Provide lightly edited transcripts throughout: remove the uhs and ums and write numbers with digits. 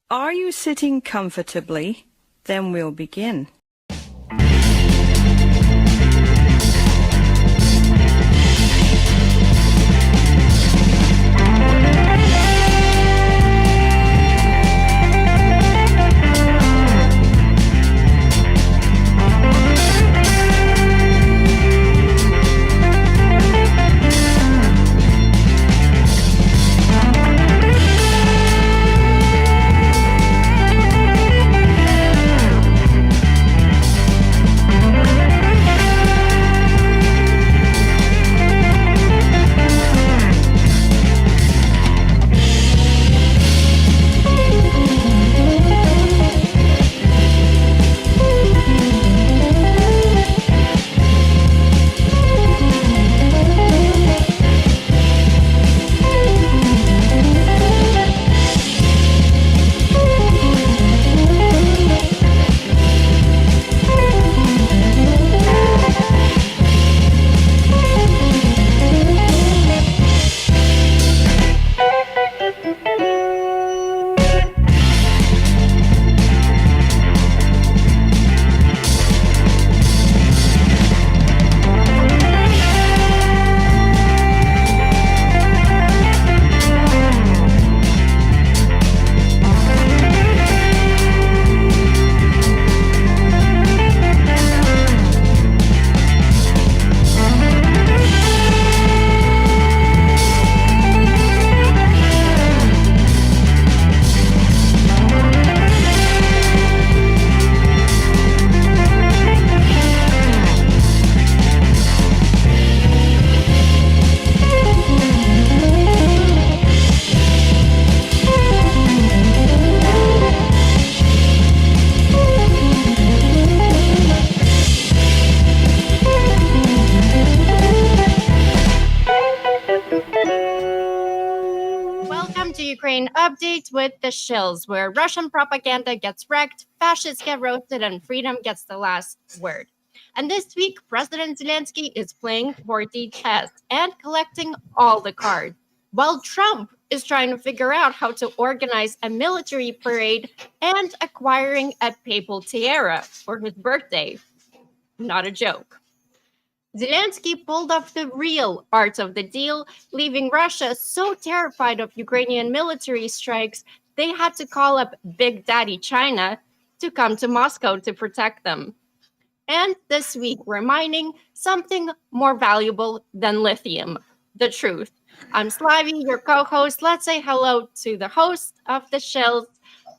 Are you sitting comfortably? Then we'll begin. Ukraine update with the Shills, where Russian propaganda gets wrecked, fascists get roasted, and freedom gets the last word. And this week, President Zelensky is playing 4D chess and collecting all the cards, while Trump is trying to figure out how to organize a military parade and acquiring a papal tiara for his birthday. Not a joke. Zelensky pulled off the real art of the deal, leaving Russia so terrified of Ukrainian military strikes, they had to call up Big Daddy China to come to Moscow to protect them. And this week, we're mining something more valuable than lithium, the truth. I'm Slavi, your co-host. Let's say hello to the host of the Shills.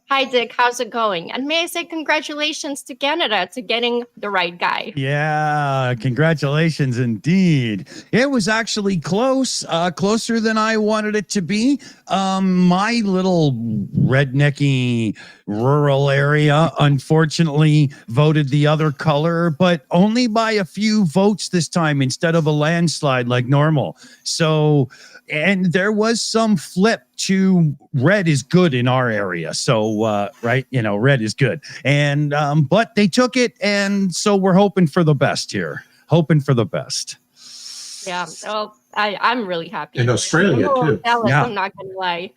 Hi, Dick. How's it going? And may I say congratulations to Canada to getting the right guy. Yeah, congratulations indeed. It was actually close, closer than I wanted it to be. My little rednecky rural area, unfortunately, voted the other color, but only by a few votes this time instead of a landslide like normal. So, and there was some flip to red is good in our area. So, right, you know, red is good. And, but they took it. And so we're hoping for the best here. Hoping for the best. Yeah. Well, I'm really happy. In Australia, too. Yeah. I'm not going to lie.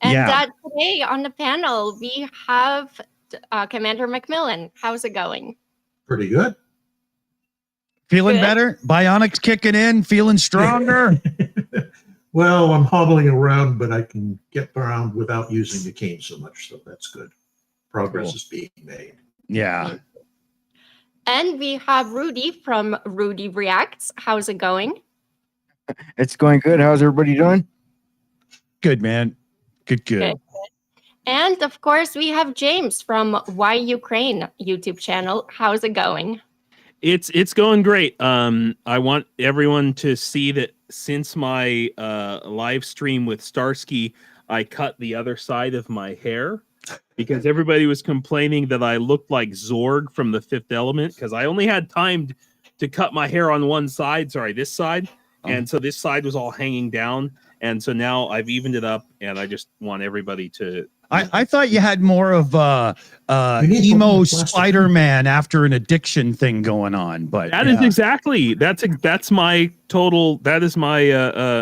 And today on the panel, we have Commander Macmillan. How's it going? Pretty good. Feeling better? Bionics kicking in? Feeling stronger? Well, I'm hobbling around, but I can get around without using the cane so much, so that's good. Progress is being made. Yeah. And we have Rudy from Rudy Reacts. How's it going? It's going good. How's everybody doing? Good, man. Good. And of course, we have James from Why Ukraine YouTube channel. How's it going? It's going great. I want everyone to see that since my live stream with Starsky, I cut the other side of my hair because everybody was complaining that I looked like Zorg from The Fifth Element because I only had time to cut my hair on one side. Sorry, this side. And so this side was all hanging down. And so now I've evened it up, and I just want everybody to. I thought you had more of emo Spider-Man after an addiction thing going on, but that is exactly that's my total. That is my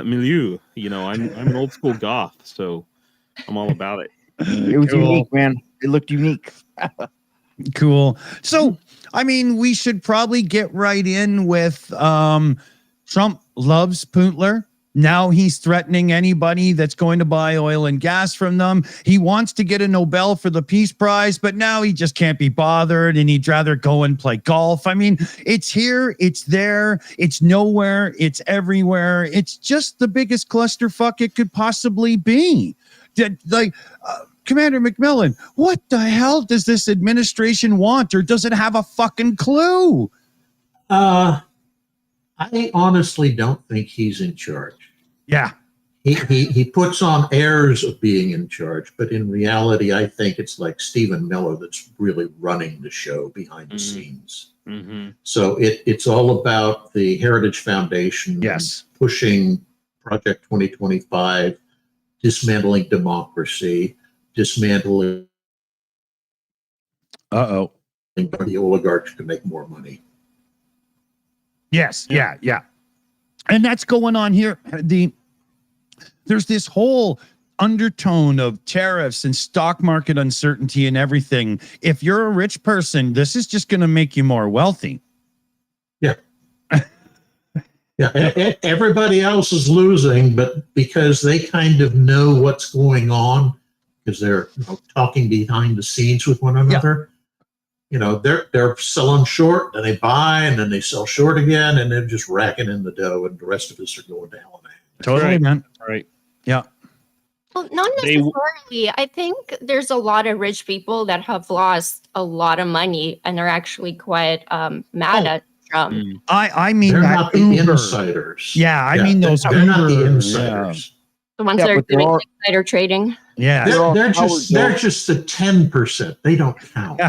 milieu. You know, I'm an old school goth, so I'm all about it. It was unique, man. It looked unique. Cool. So, I mean, we should probably get right in with Trump loves Puntler. Now he's threatening anybody that's going to buy oil and gas from them. He wants to get a Nobel for the Peace Prize, but now he just can't be bothered and he'd rather go and play golf. I mean, it's here, it's there, it's nowhere, it's everywhere. It's just the biggest clusterfuck it could possibly be. Commander McMillan, what the hell does this administration want, or does it have a fucking clue? I honestly don't think he's in charge. Yeah. He puts on airs of being in charge, but in reality, I think it's like Stephen Miller that's really running the show behind the scenes. Mm-hmm. So it's all about the Heritage Foundation, Yes, pushing Project 2025, dismantling democracy, dismantling the oligarchs to make more money. Yes, yeah. And that's going on here. There's this whole undertone of tariffs and stock market uncertainty and everything. If you're a rich person, this is just going to make you more wealthy. Yeah. Yeah. Everybody else is losing, but because they kind of know what's going on, because they're talking behind the scenes with one another. They're selling short, then they buy, and then they sell short again, and they're just racking in the dough, and the rest of us are going to hell in a handbasket. Totally, man. Right. Yeah. Well, not necessarily. I think there's a lot of rich people that have lost a lot of money and are actually quite mad at Trump. I mean, they're that not the Uber. Insiders. Yeah, I mean those. They're not the Uber, insiders. The ones that are but they're doing all- insider trading. Yeah. They're just the 10%. They don't count.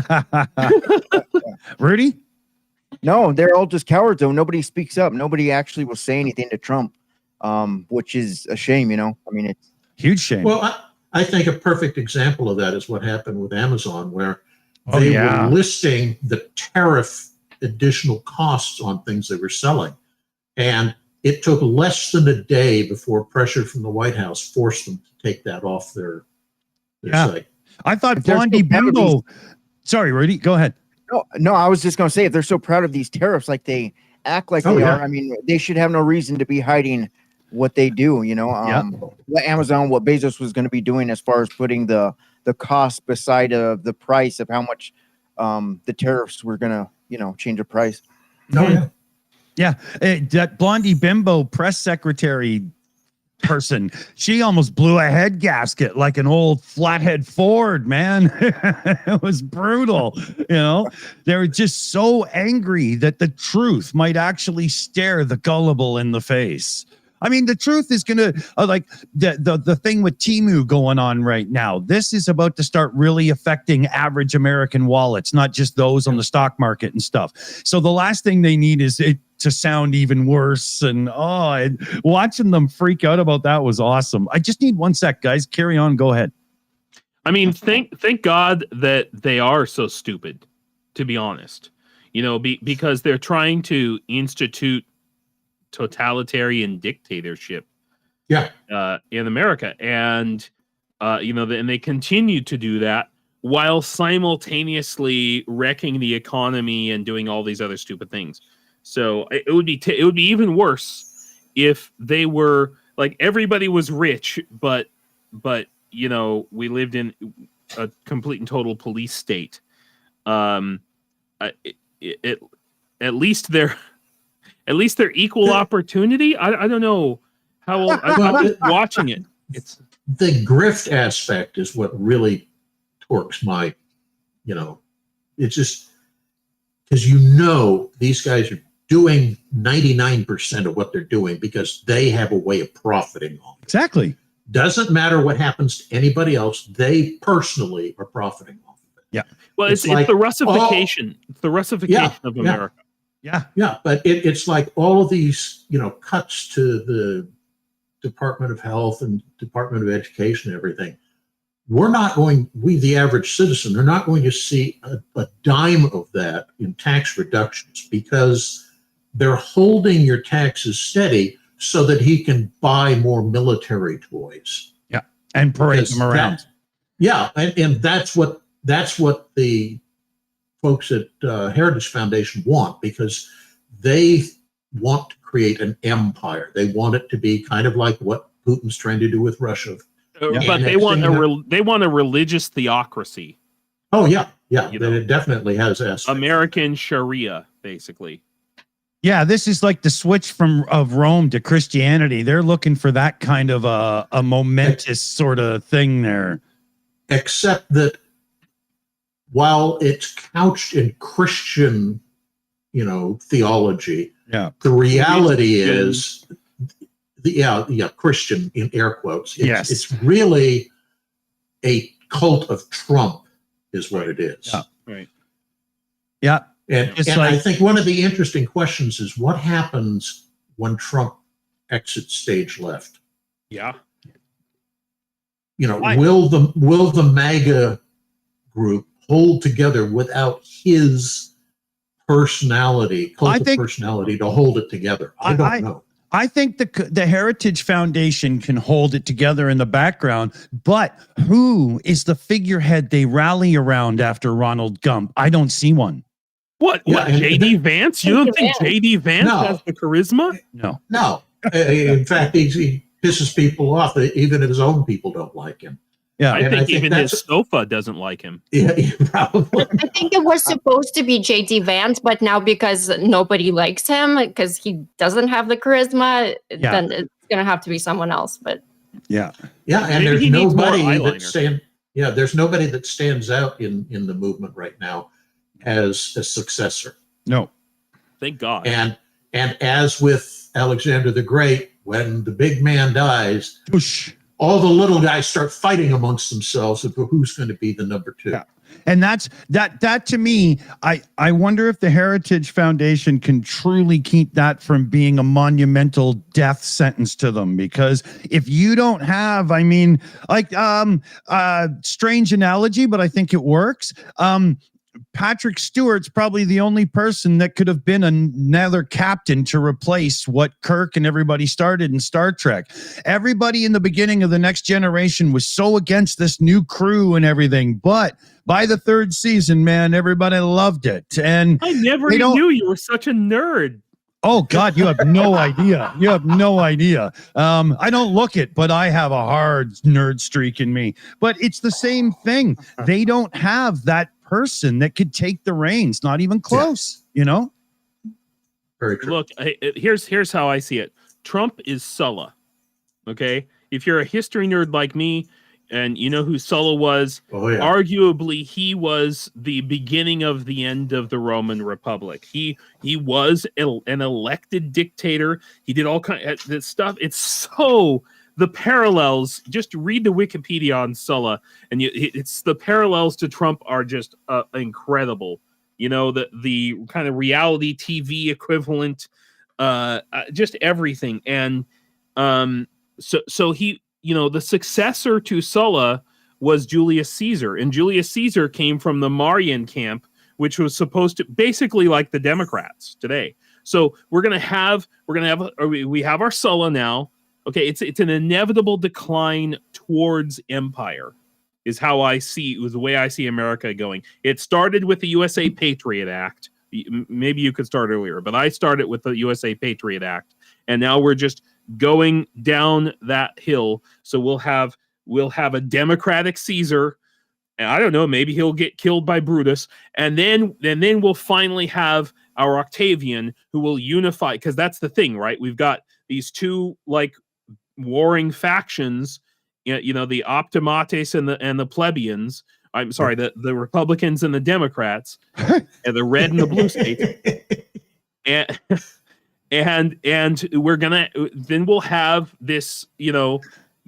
Rudy? No, they're all just cowards, though. Nobody speaks up. Nobody actually will say anything to Trump, which is a shame, I mean, it's Huge shame. Well, I think a perfect example of that is what happened with Amazon, where they were listing the tariff additional costs on things they were selling. And it took less than a day before pressure from the White House forced them to take that off their site. I thought If they're Blondie so proud of Bimbo. Sorry, Rudy, go ahead. no, I was just going to say, if they're so proud of these tariffs, like they act like they are, I mean, they should have no reason to be hiding what they do, what Amazon, what Bezos was going to be doing as far as putting the cost beside the price of how much the tariffs were going to, change the price. Oh, yeah. Yeah, that Blondie Bimbo press secretary person, she almost blew a head gasket like an old flathead Ford, man. It was brutal. They were just so angry that the truth might actually stare the gullible in the face. I mean, the truth is going to, like the thing with Temu going on right now. This is about to start really affecting average American wallets, not just those on the stock market and stuff. So the last thing they need is it to sound even worse. And watching them freak out about that was awesome. I just need 1 sec, guys. Carry on. Go ahead. I mean, thank God that they are so stupid, to be honest. Because they're trying to institute totalitarian dictatorship in America, and and they continue to do that while simultaneously wrecking the economy and doing all these other stupid things. So it would be even worse if they were like everybody was rich, but we lived in a complete and total police state. At least they're equal opportunity. I don't know how I'm watching it. It's the grift aspect is what really torques my, it's just because these guys are doing 99% of what they're doing because they have a way of profiting on it. Exactly. Doesn't matter what happens to anybody else. They personally are profiting off of it. Yeah. Well, it's the Russification. It's the Russification of America. Yeah. Yeah. But it's like all of these, cuts to the Department of Health and Department of Education and everything. We, the average citizen, are not going to see a dime of that in tax reductions because they're holding your taxes steady so that he can buy more military toys. Yeah. And parade them around. Yeah, and that's what the folks at Heritage Foundation want, because they want to create an empire. They want it to be kind of like what Putin's trying to do with Russia. But they want a religious theocracy. Oh yeah, yeah. You know, it definitely has aspects. American Sharia, basically. Yeah, this is like the switch of Rome to Christianity. They're looking for that kind of a momentous sort of thing there. Except that while it's couched in Christian, theology, the reality is, Christian in air quotes. It's really a cult of Trump, is what it is. Yeah. Right. Yeah. And I think one of the interesting questions is what happens when Trump exits stage left? Yeah. Will the MAGA group hold together without his personality, personality to hold it together? I don't know. I think the Heritage Foundation can hold it together in the background, but who is the figurehead they rally around after Ronald Gump? I don't see one. What? J.D. Vance? You don't think J.D. Vance has the charisma? No. In fact, he pisses people off. Even his own people don't like him. Yeah, I think even his sofa doesn't like him. Yeah, probably. I think it was supposed to be J.D. Vance, but now because nobody likes him, because he doesn't have the charisma, then it's going to have to be someone else. But and there's nobody there's nobody that stands out in the movement right now as a successor. No, thank God. And as with Alexander the Great, when the big man dies, all the little guys start fighting amongst themselves over who's going to be the number two. Yeah. And that to me, I wonder if the Heritage Foundation can truly keep that from being a monumental death sentence to them. Because if you don't have, strange analogy, but I think it works. Patrick Stewart's probably the only person that could have been another captain to replace what Kirk and everybody started in Star Trek. Everybody in the beginning of The Next Generation was so against this new crew and everything, but by the third season, man, everybody loved it. And I never knew you were such a nerd. Oh God, you have no idea. You have no idea. I don't look it, but I have a hard nerd streak in me. But it's the same thing. They don't have that person that could take the reins, not even close, Very true. Look, here's how I see it. Trump is Sulla. Okay? If you're a history nerd like me and you know who Sulla was, arguably he was the beginning of the end of the Roman Republic. He was an elected dictator. He did all kinds of stuff. It's so the parallels, just read the Wikipedia on Sulla, and it's the parallels to Trump are just incredible. The kind of reality TV equivalent, just everything. And so he, the successor to Sulla was Julius Caesar, and Julius Caesar came from the Marian camp, which was supposed to basically like the Democrats today. So we have our Sulla now. Okay, it's an inevitable decline towards empire, is how I see. It was the way I see America going. It started with the USA Patriot Act. Maybe you could start earlier, but I started with the USA Patriot Act, and now we're just going down that hill. So we'll have a democratic Caesar, and I don't know, maybe he'll get killed by Brutus, and then we'll finally have our Octavian, who will unify. Because that's the thing, right? We've got these two warring factions, the optimates and the plebeians. I'm sorry, the Republicans and the Democrats, and the red and the blue states. And we'll have this,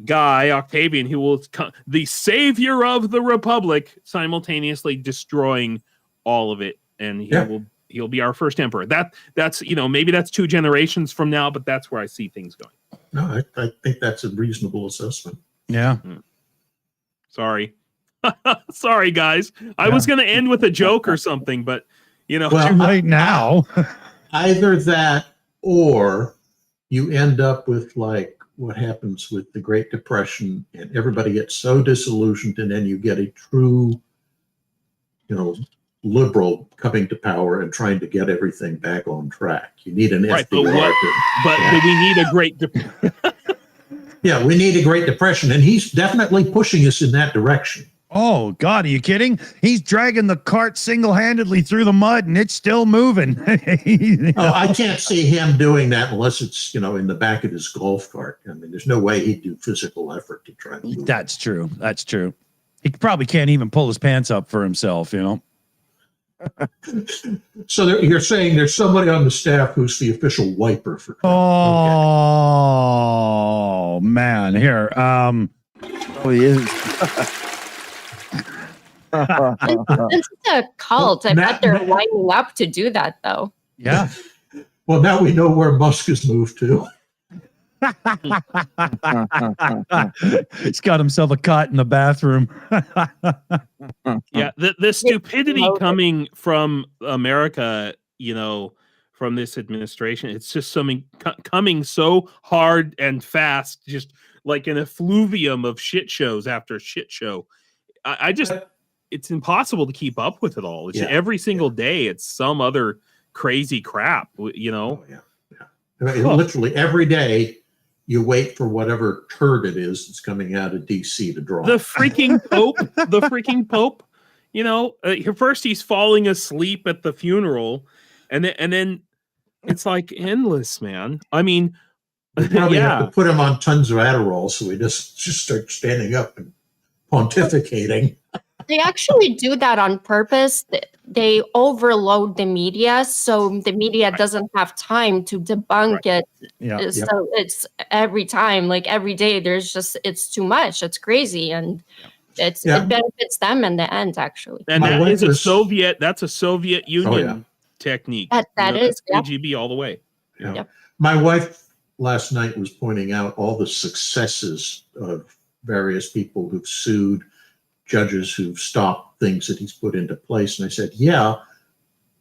guy, Octavian, who will the savior of the Republic, simultaneously destroying all of it, and he'll be our first emperor. That's maybe that's 2 generations from now, but that's where I see things going. No, I think that's a reasonable assessment. Yeah. Sorry. Sorry, guys. I was going to end with a joke or something, but too late now. Either that, or you end up with what happens with the Great Depression, and everybody gets so disillusioned, and then you get a true, liberal coming to power and trying to get everything back on track. You need an Right, FDR. but we need a Great Yeah, we need a Great Depression, and he's definitely pushing us in that direction. Oh God, are you kidding? He's dragging the cart single-handedly through the mud, and it's still moving. Oh, I can't see him doing that unless it's, in the back of his golf cart. I mean, there's no way he'd do physical effort to try to move. That's true. He probably can't even pull his pants up for himself, So you're saying there's somebody on the staff who's the official wiper for Trump. Oh, man. Here. Oh, he is. Since it's a cult, I bet they're lining up to do that, though. Yeah. Well, now we know where Musk has moved to. He's got himself a cot in the bathroom. Yeah, the stupidity coming from America, from this administration, it's just something coming so hard and fast, just like an effluvium of shit shows after shit show. I just, it's impossible to keep up with it all. It's every single day, it's some other crazy crap, Oh, yeah. I mean, literally every day you wait for whatever turd it is that's coming out of DC to draw. The freaking Pope, first he's falling asleep at the funeral, and then it's like endless, man. I mean, we probably have to put him on tons of Adderall so he just start standing up and pontificating. They actually do that on purpose. They overload the media, so the media doesn't have time to debunk it. Yeah. So it's every time, like every day, it's too much. It's crazy, and it benefits them in the end, actually. And that's a Soviet Union technique. That is KGB all the way. Yeah. Yep. My wife last night was pointing out all the successes of various people who've sued, judges who've stopped things that he's put into place. And I said, yeah,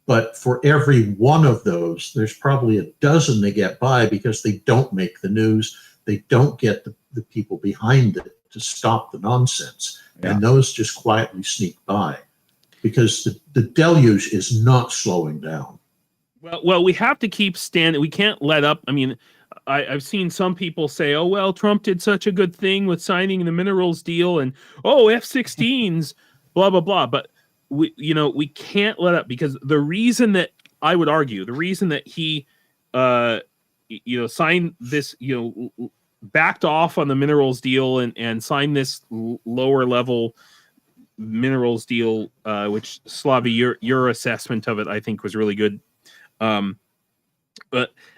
but for every one of those, there's probably a dozen that get by because they don't make the news. They don't get the people behind it to stop the nonsense. Yeah. And those just quietly sneak by because the deluge is not slowing down. Well, we have to keep standing. We can't let up. I mean, I've seen some people say, oh, well, Trump did such a good thing with signing the minerals deal and, F-16s, blah, blah, blah. But, we can't let up because the reason that I would argue, the reason that he, signed this, backed off on the minerals deal and signed this lower level minerals deal, which Slava, your assessment of it, I think was really good.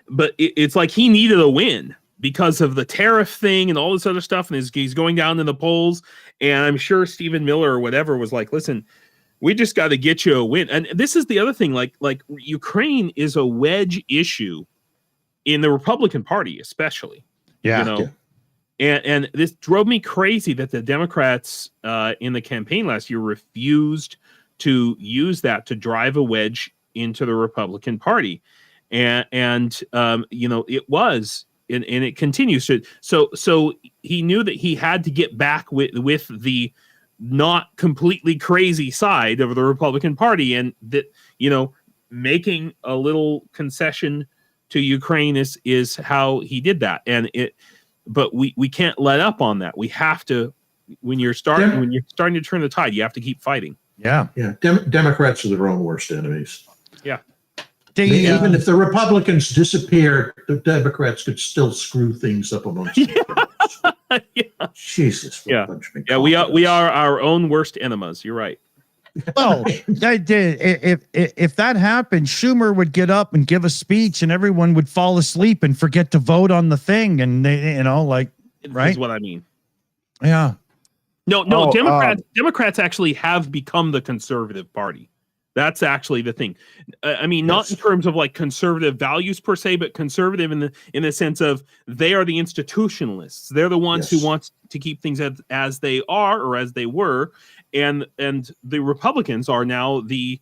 But it's like he needed a win because of the tariff thing and all this other stuff, and he's going down in the polls. And I'm sure Stephen Miller or whatever was like, "Listen, we just got to get you a win." And this is the other thing, like Ukraine is a wedge issue in the Republican Party, especially. Yeah. And this drove me crazy that the Democrats in the campaign last year refused to use that to drive a wedge into the Republican Party. And it was, and it continues to. So he knew that he had to get back with the not completely crazy side of the Republican Party, and that making a little concession to Ukraine is how he did that. But we can't let up on that. We have to when you're starting to turn the tide, you have to keep fighting. Yeah. Democrats are their own worst enemies. Yeah. Even if the Republicans disappeared, the Democrats could still screw things up amongst themselves. Yeah. Jesus. Yeah. We are our own worst enemies. You're right. Well, if that happened, Schumer would get up and give a speech, and everyone would fall asleep and forget to vote on the thing, and they, right? That's what I mean. Yeah. No. Democrats actually have become the conservative party. That's actually the thing. I mean, not in terms of like conservative values per se, but conservative in the sense of they are the institutionalists. They're the ones who want to keep things as they are or as they were, and the Republicans are now the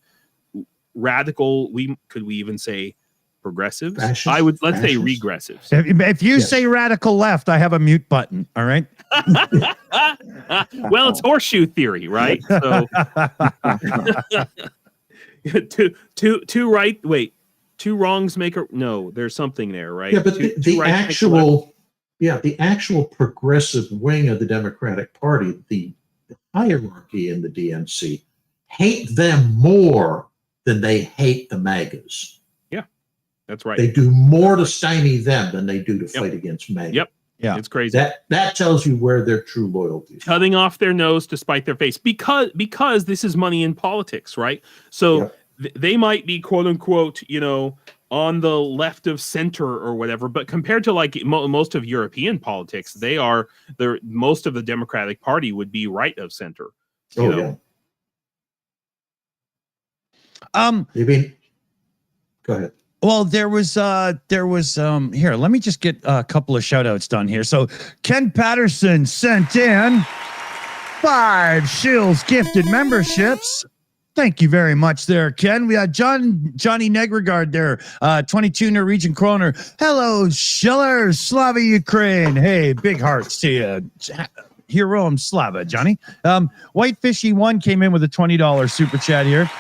radical. Could we even say progressives. Fascist? I would let's say Fascist? regressives. If you Yes. say radical left, I have a mute button. All right. Well, it's horseshoe theory, right? So two right. Wait, two wrongs make a no. There's something there, right? Yeah, but Two the rights make a left. the actual progressive wing of the Democratic Party, the hierarchy in the DNC, hate them more than they hate the MAGAs. That's right. They do more to stymie them than they do to fight against MAGA. Yep. Yeah. It's crazy. That tells you where their true loyalty is. Cutting off their nose to spite their face because this is money in politics, right? So they might be quote unquote, on the left of center or whatever, but compared to like most of European politics, most of the Democratic Party would be right of center. You know? You mean, go ahead. Well, there was here, let me just get a couple of shout outs done here. So Ken Patterson sent in 5 Shills gifted memberships. Thank you very much there, Ken. We had Johnny Negregard there, 22 Norwegian kroner. Hello, Shillers, Slava Ukraine. Hey, big hearts to you. Hero and Slava, Johnny. Whitefishy1 came in with a $20 super chat here.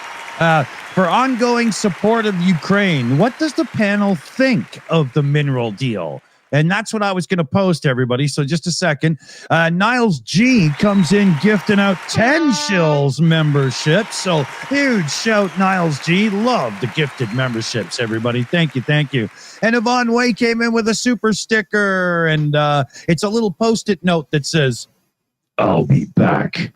For ongoing support of Ukraine, what does the panel think of the mineral deal? And that's what I was going to post to everybody. So just a second. Niles G comes in gifting out 10 Shills memberships. So huge shout, Niles G. Love the gifted memberships, everybody. Thank you. Thank you. And Yvonne Way came in with a super sticker. And it's a little Post-it note that says, I'll be back.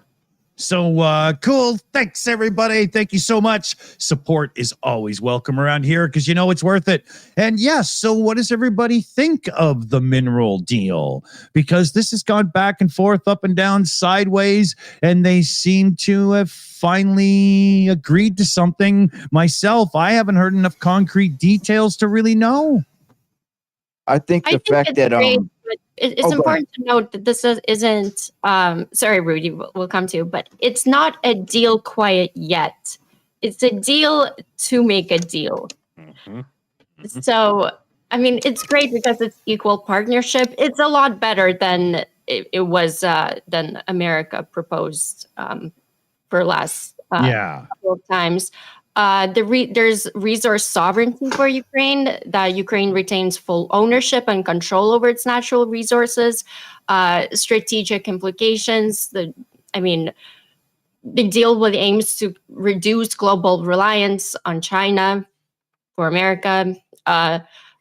So cool. Thanks, everybody. Thank you so much. Support is always welcome around here because it's worth it. And yes, so what does everybody think of the mineral deal? Because this has gone back and forth, up and down, sideways, and they seem to have finally agreed to something. Myself, I haven't heard enough concrete details to really know. I think the fact that great, but it's important to note that this isn't sorry, Rudy, we'll come to, but it's not a deal quite yet. It's a deal to make a deal. Mm-hmm. So I mean, it's great because it's equal partnership. It's a lot better than it was than America proposed for last couple of times. There's resource sovereignty for Ukraine, that Ukraine retains full ownership and control over its natural resources, strategic implications. The deal with aims to reduce global reliance on China for America,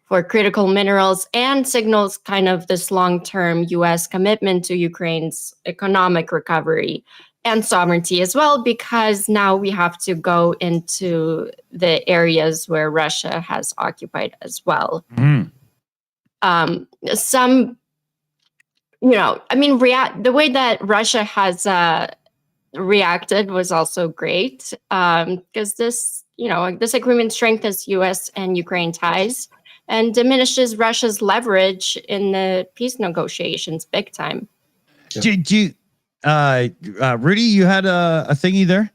for critical minerals, and signals kind of this long-term U.S. commitment to Ukraine's economic recovery and sovereignty as well, because now we have to go into the areas where Russia has occupied as well. The way that Russia has reacted was also great, because this agreement strengthens U.S. and Ukraine ties and diminishes Russia's leverage in the peace negotiations big time. Did you? Rudy, you had a thingy there?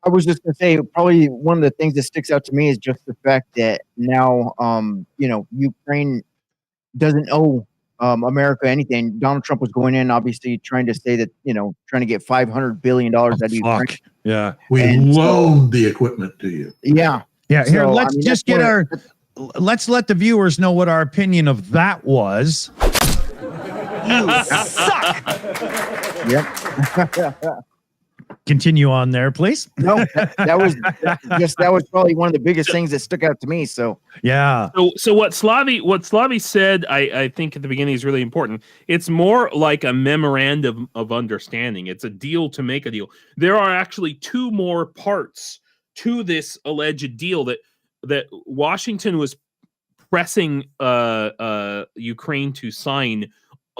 I was just going to say, probably one of the things that sticks out to me is just the fact that now, Ukraine doesn't owe America anything. Donald Trump was going in, obviously, trying to say that, trying to get $500 billion out of Ukraine. Yeah. We loaned the equipment to you. Yeah. Yeah. Here, So, let's just get let's let the viewers know what our opinion of that was. You suck. Yep. Continue on there, please. No, that was probably one of the biggest things that stuck out to me. So yeah. So what Slavi said, I think at the beginning is really important. It's more like a memorandum of understanding. It's a deal to make a deal. There are actually 2 more parts to this alleged deal that Washington was pressing Ukraine to sign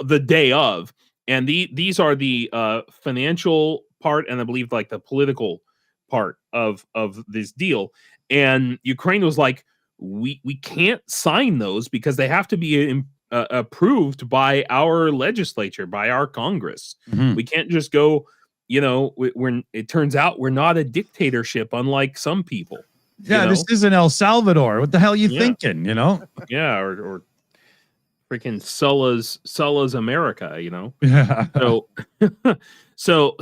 the day of, and these are the financial part and I believe like the political part of this deal. And Ukraine was like, we can't sign those because they have to be approved by our legislature, by our Congress. Mm-hmm. We can't just go, it turns out we're not a dictatorship unlike some people. Yeah, you this know? isn't El Salvador. What the hell are you Yeah. thinking? You know? Yeah, or freaking Sulla's America, you know. Yeah. So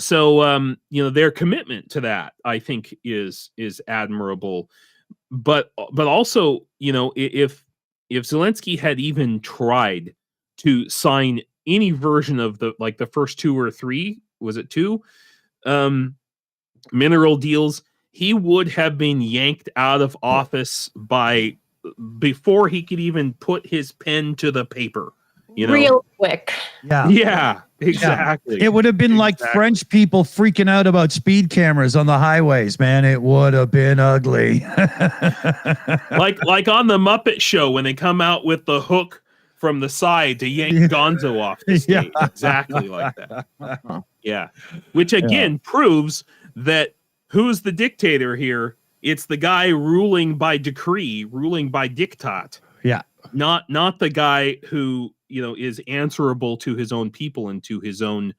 you know, their commitment to that, I think, is admirable. But also, you know, if Zelensky had even tried to sign any version of the first 2 or 3, was it 2 mineral deals, he would have been yanked out of office before he could even put his pen to the paper, you know. Real quick. Yeah, exactly. It would have been like French people freaking out about speed cameras on the highways, man. It would have been ugly. like on the Muppet Show when they come out with the hook from the side to yank Gonzo off the stage. Yeah. Exactly like that. Yeah. Which again proves that who's the dictator here? It's the guy ruling by decree, ruling by diktat. Yeah. Not the guy who, you know, is answerable to his own people and to his own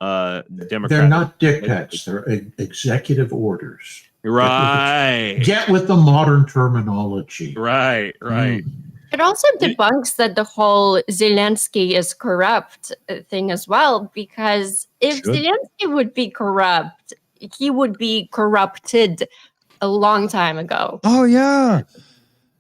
democratic. They're not diktats. They're executive orders. Right. Get with the modern terminology. Right. It also debunks that the whole Zelensky is corrupt thing as well, because if Zelensky would be corrupt, he would be corrupted a long time ago. Oh, yeah.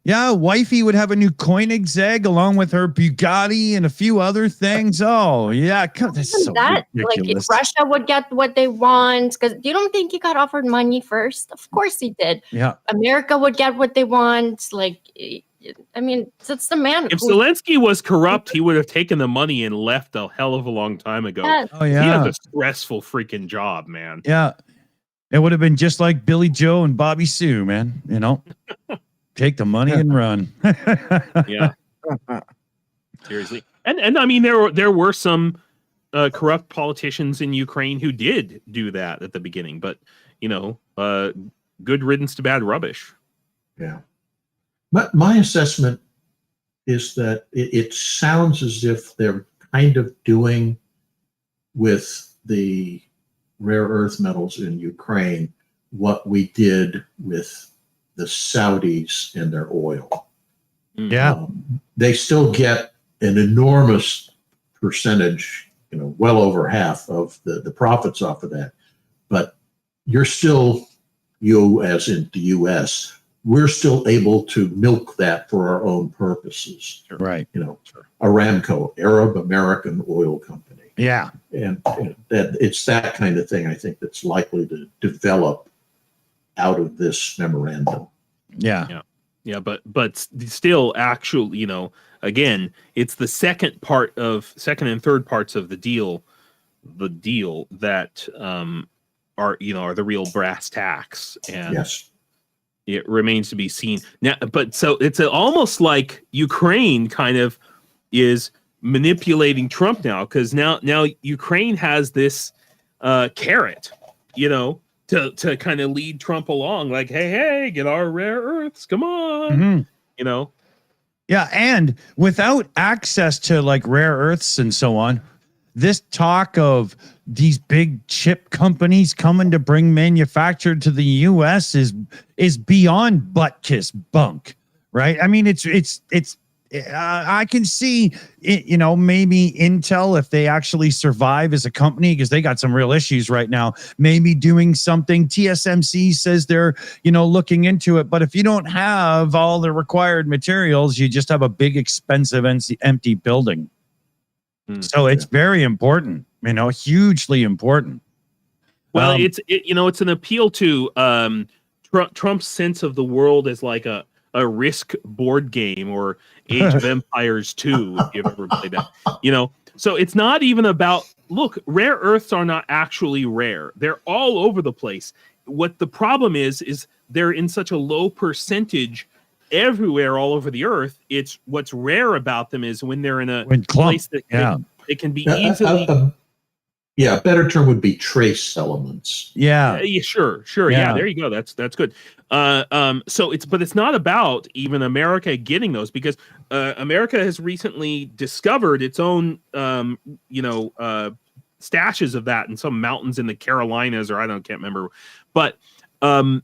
Yeah, wifey would have a new Koenigsegg along with her Bugatti and a few other things. Oh, yeah. God, that's so ridiculous. Like Russia would get what they want, because you don't think he got offered money first? Of course he did. Yeah. America would get what they want. Like, I mean, that's the man. If Zelensky was corrupt, he would have taken the money and left a hell of a long time ago. Yes. Oh, yeah. He has a stressful freaking job, man. Yeah. It would have been just like Billy Joe and Bobby Sue, man. You know, take the money and run. Yeah. Seriously. And I mean, there were some corrupt politicians in Ukraine who did do that at the beginning, but, you know, good riddance to bad rubbish. Yeah. But my assessment is that it sounds as if they're kind of doing with the rare earth metals in Ukraine what we did with the Saudis and their oil. Yeah. They still get an enormous percentage, you know, well over half of the profits off of that. But you're still, you as in the US, we're still able to milk that for our own purposes. Right. You know, Aramco, Arab American Oil Company. Yeah. And that it's that kind of thing, I think, that's likely to develop out of this memorandum. Yeah. Yeah, but still, actually, you know, again, it's the second and third parts of the deal that are the real brass tacks, and yes, it remains to be seen now. But so it's almost like Ukraine kind of is manipulating Trump now, because now Ukraine has this carrot, you know, to kind of lead Trump along, like, hey, get our rare earths, come on, you know. Yeah, and without access to like rare earths and so on, this talk of these big chip companies coming to bring manufactured to the U.S. is beyond butt kiss bunk, right? I mean, it's I can see it, you know, maybe Intel, if they actually survive as a company, because they got some real issues right now, maybe doing something. TSMC says they're, you know, looking into it. But if you don't have all the required materials, you just have a big, expensive, empty building. So it's very important, you know, hugely important. Well, it's an appeal to Trump's sense of the world as like a Risk board game or Age of Empires 2, if you've ever played that. You know, so it's not even about, look, rare earths are not actually rare. They're all over the place. What the problem is they're in such a low percentage everywhere all over the earth. It's what's rare about them is when they're in a place that it can be easily. Yeah, a better term would be trace elements. Yeah. Sure. Yeah, there you go. That's good. So it's not about even America getting those, because America has recently discovered its own stashes of that in some mountains in the Carolinas, or can't remember. But the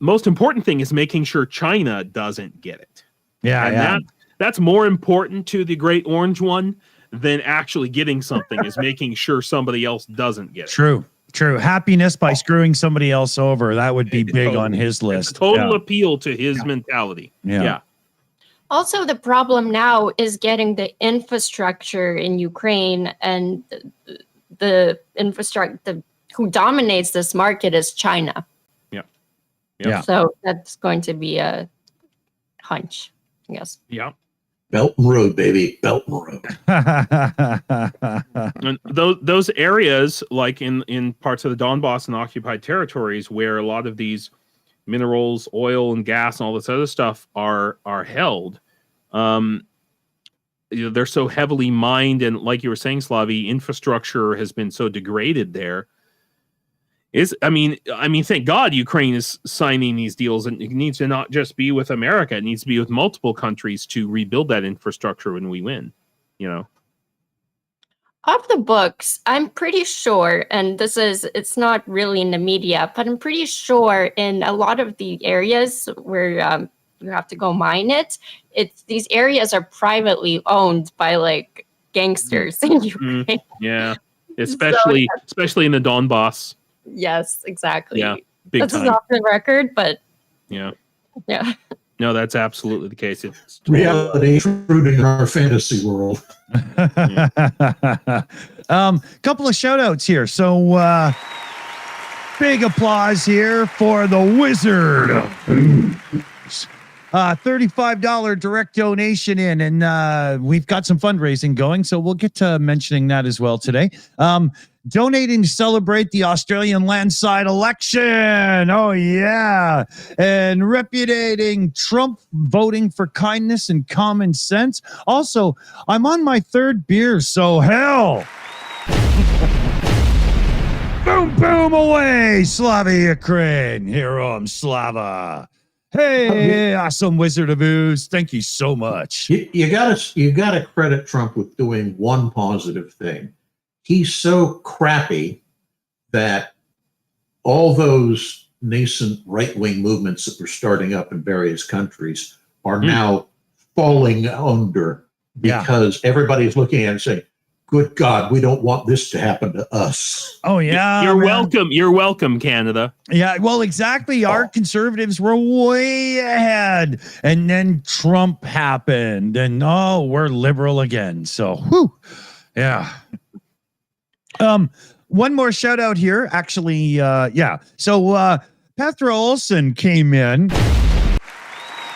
most important thing is making sure China doesn't get it. Yeah, And that's more important to the Great Orange One than actually getting something, is making sure somebody else doesn't get it. True. Happiness by screwing somebody else over. That would be big on his list. Total appeal to his mentality. Yeah. Also, the problem now is getting the infrastructure in Ukraine, and the infrastructure who dominates this market is China. Yeah. So that's going to be a hunch, I guess. Yeah. Belt and Road, baby. Belt and Road. And those areas, like in parts of the Donbass and occupied territories, where a lot of these minerals, oil and gas and all this other stuff are held, they're so heavily mined, and like you were saying, Slavi, infrastructure has been so degraded there. I mean, thank God Ukraine is signing these deals, and it needs to not just be with America; it needs to be with multiple countries to rebuild that infrastructure when we win. Of the books, I'm pretty sure, and it's not really in the media, but I'm pretty sure in a lot of the areas where you have to go mine these areas are privately owned by like gangsters in Ukraine. Yeah, especially in the Donbass. Yes, exactly. Yeah, big This time. is off the record, but Yeah. No, that's absolutely the case. It's Reality intruding in our fantasy world. Couple of shout outs here. So big applause here for the Wizard of Booze. $35 direct donation in, and we've got some fundraising going, so we'll get to mentioning that as well today. Donating to celebrate the Australian landside election. Oh, yeah. And repudiating Trump voting for kindness and common sense. Also, I'm on my third beer, so hell. Boom, boom away, Slava Ukraini. Here I'm Slava. Hey, awesome Wizard of Ooze. Thank you so much. You gotta credit Trump with doing one positive thing. He's so crappy that all those nascent right-wing movements that were starting up in various countries are now falling under because everybody's looking at it and saying, good God, we don't want this to happen to us. Oh, yeah. You're welcome. You're welcome, Canada. Yeah, well, exactly. Our conservatives were way ahead. And then Trump happened. And, we're liberal again. So, yeah. One more shout out here. Actually, So, Petra Olsen came in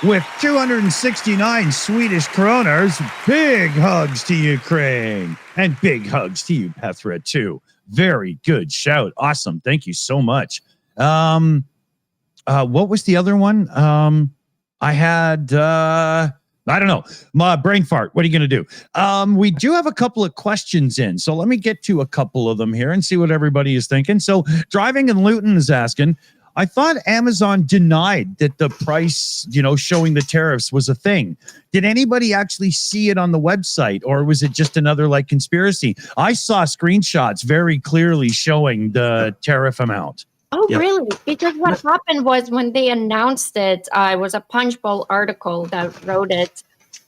with 269 Swedish kroners. Big hugs to Ukraine. And big hugs to you, Petra, too. Very good shout. Awesome. Thank you so much. What was the other one? I had... I don't know. My brain fart. What are you going to do? We do have a couple of questions in. So let me get to a couple of them here and see what everybody is thinking. So Driving and Luton is asking, I thought Amazon denied that the price, showing the tariffs was a thing. Did anybody actually see it on the website, or was it just another conspiracy? I saw screenshots very clearly showing the tariff amount. Oh, really? Because what happened was when they announced it, it was a Punchbowl article that wrote it.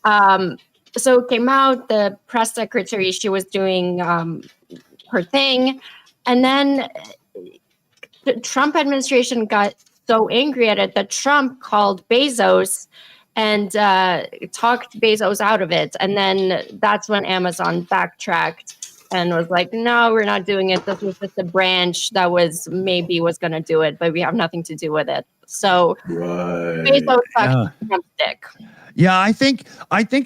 So it came out, the press secretary, she was doing her thing. And then the Trump administration got so angry at it that Trump called Bezos and talked Bezos out of it. And then that's when Amazon backtracked and was like, no, we're not doing it. This was just a branch that was going to do it, but we have nothing to do with it. So Bezos sucked Trump's dick. Yeah, I think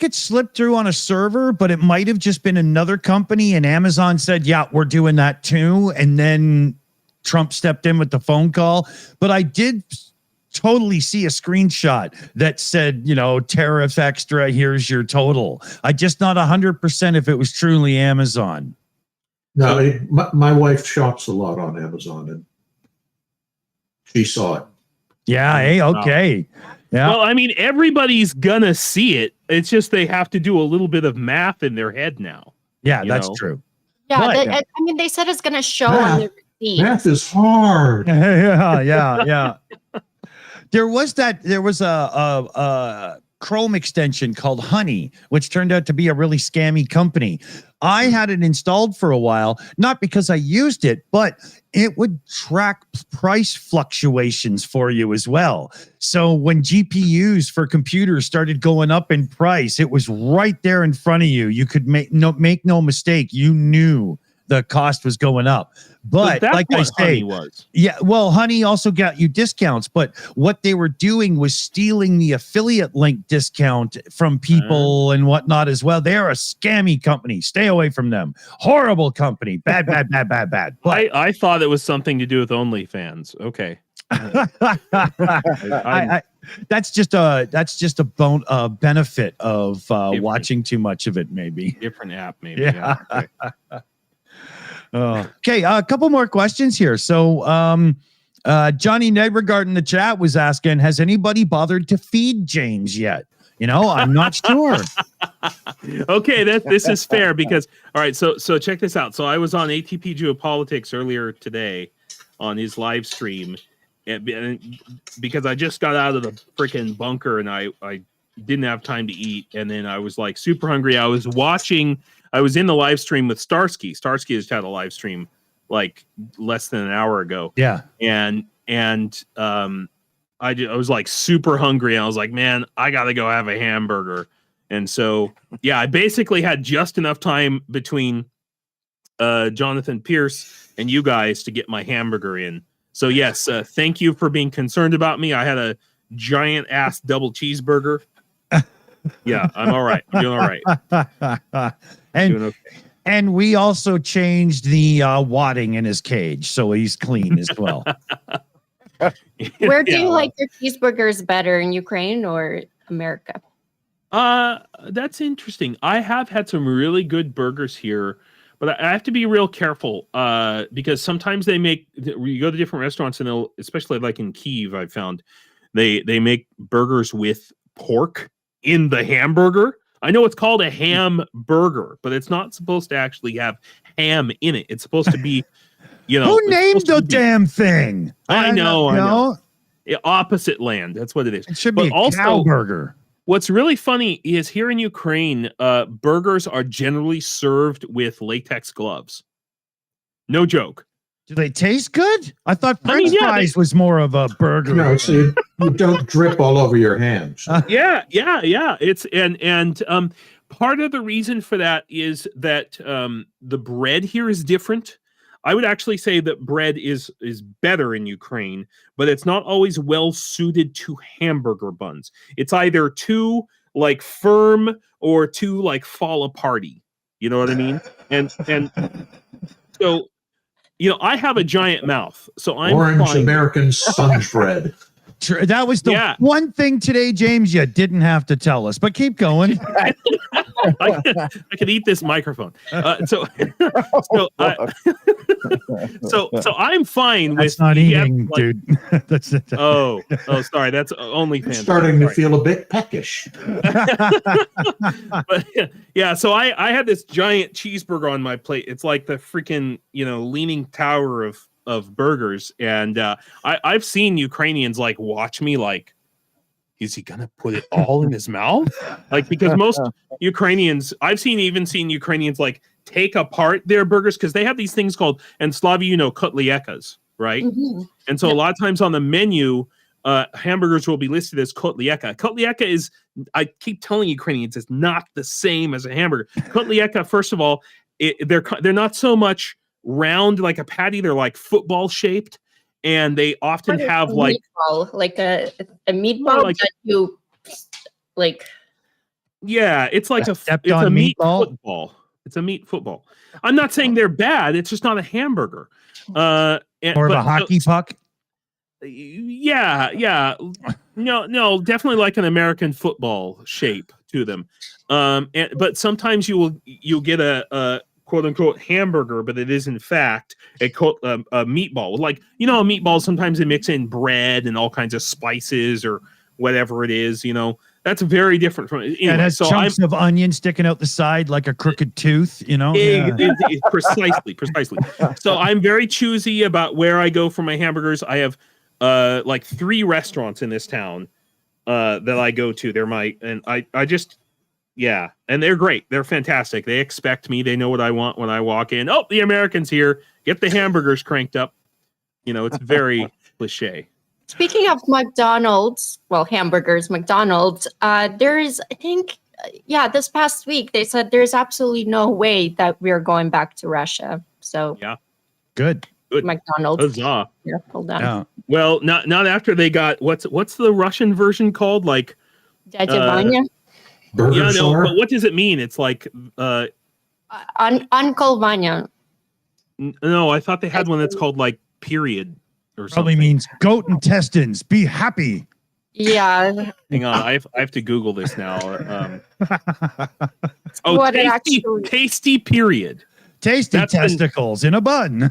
it slipped through on a server, but it might have just been another company, and Amazon said, yeah, we're doing that too. And then Trump stepped in with the phone call. But I did totally see a screenshot that said, tariff extra, here's your total. I just not 100% if it was truly Amazon. No, my wife shops a lot on Amazon, and she saw it. Yeah, hey, okay. Yeah. Well, I mean, everybody's gonna see it. It's just they have to do a little bit of math in their head now. Yeah, that's true. Yeah, they said it's going to show on the receipt. Math is hard. Yeah. There was a Chrome extension called Honey, which turned out to be a really scammy company. I had it installed for a while, not because I used it, but it would track price fluctuations for you as well. So when GPUs for computers started going up in price, it was right there in front of you. You could make no mistake. You knew the cost was going up. But like I say, yeah, well, Honey also got you discounts, but what they were doing was stealing the affiliate link discount from people and whatnot as well. They're a scammy company. Stay away from them. Horrible company. Bad. But I thought it was something to do with OnlyFans. Okay. That's just a benefit of watching too much of it, maybe. Different app, maybe. Yeah. Okay. Okay, a couple more questions here. So, Johnny Negregard in the chat was asking, has anybody bothered to feed James yet? You know, I'm not sure. Okay, this is fair because, all right, so check this out. So I was on ATP Geopolitics earlier today on his live stream, and because I just got out of the freaking bunker and I didn't have time to eat, and then I was like super hungry. I was in the live stream with Starsky. Starsky just had a live stream like less than an hour ago. Yeah. And I was like super hungry. And I was like, man, I got to go have a hamburger. And so, yeah, I basically had just enough time between Jonathan Pierce and you guys to get my hamburger in. So yes, thank you for being concerned about me. I had a giant ass double cheeseburger. Yeah, I'm all right. I'm doing all right. And we also changed the wadding in his cage, so he's clean as well. Where do you like your cheeseburgers better, in Ukraine or America? That's interesting. I have had some really good burgers here, but I have to be real careful because sometimes you go to different restaurants and they'll, especially like in Kyiv, I've found they make burgers with pork in the hamburger. I know it's called a ham burger, but it's not supposed to actually have ham in it. It's supposed to be, who named the damn thing? I know. Opposite land. That's what it is. It should be a cow burger. What's really funny is here in Ukraine, burgers are generally served with latex gloves. No joke. Do they taste good? I thought French fries was more of a burger. No, so you don't drip all over your hands. Yeah. It's and part of the reason for that is that the bread here is different. I would actually say that bread is better in Ukraine, but it's not always well suited to hamburger buns. It's either too like firm or too like fall aparty. You know what I mean? And so. I have a giant mouth, so I'm orange fine. American sponge bread. That was the one thing today, James, you didn't have to tell us, but keep going. I could eat this microphone. So I'm fine That's with not eating, dude. That's it. Oh, sorry. That's only fans. Starting to feel a bit peckish. But yeah, so I had this giant cheeseburger on my plate. It's like the freaking leaning tower of burgers, and I've seen Ukrainians like watch me like, is he gonna put it all in his mouth? Like, because most Ukrainians, I've seen Ukrainians like take apart their burgers because they have these things called, and Slava, kotliekas, right? Mm-hmm. And so a lot of times on the menu, hamburgers will be listed as kotlieka. Kotlieka is, I keep telling Ukrainians, it's not the same as a hamburger. Kotlieka, first of all, they're not so much round like a patty, they're like football shaped, and they often have like meatball, like a meatball like, that you like. Yeah, it's like it's a meat football. It's a meat football. I'm not saying they're bad. It's just not a hamburger. Or a hockey puck. Yeah. No, definitely like an American football shape to them. But sometimes you'll get a quote unquote hamburger, but it is in fact a meatball. Like, a meatball, sometimes they mix in bread and all kinds of spices or whatever it is, that's very different from it. Anyway, it has chunks of onion sticking out the side like a crooked tooth, Precisely. So I'm very choosy about where I go for my hamburgers. I have like 3 restaurants in this town that I go to. Yeah, and they're great. They're fantastic. They expect me. They know what I want when I walk in. Oh, the American's here. Get the hamburgers cranked up. It's very cliche. Speaking of McDonald's, well, hamburgers, McDonald's, there's, I think, this past week, they said there's absolutely no way that we're going back to Russia. So, yeah, good. McDonald's. Huzzah. Here, hold on. Yeah. Well, not after they got, what's the Russian version called? Like, Dядя Burger yeah, no, Czar? but what does it mean? It's like, Uncle Vanya. no, I thought they had one that's called like period or something. Probably means goat intestines. Be happy. Yeah. Hang on, I have to Google this now. What it tasty period. Tasty That's testicles in a bun.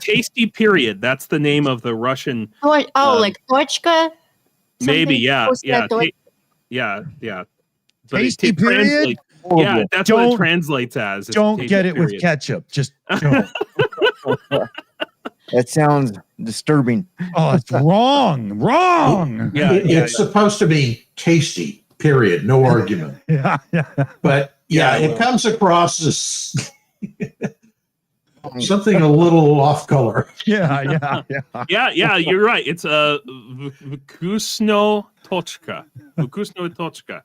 Tasty period. That's the name of the Russian. Like точка? Maybe, yeah, yeah, yeah. But Tasty period. Yeah, that's what it translates as. Don't get it period. with ketchup. Just don't. That sounds disturbing. Oh, it's wrong. Wrong. Yeah, It's supposed to be tasty, period. No argument. Yeah. But it comes across as something a little off color. Yeah. Yeah, you're right. It's a vkusno tochka. Vkusno tochka.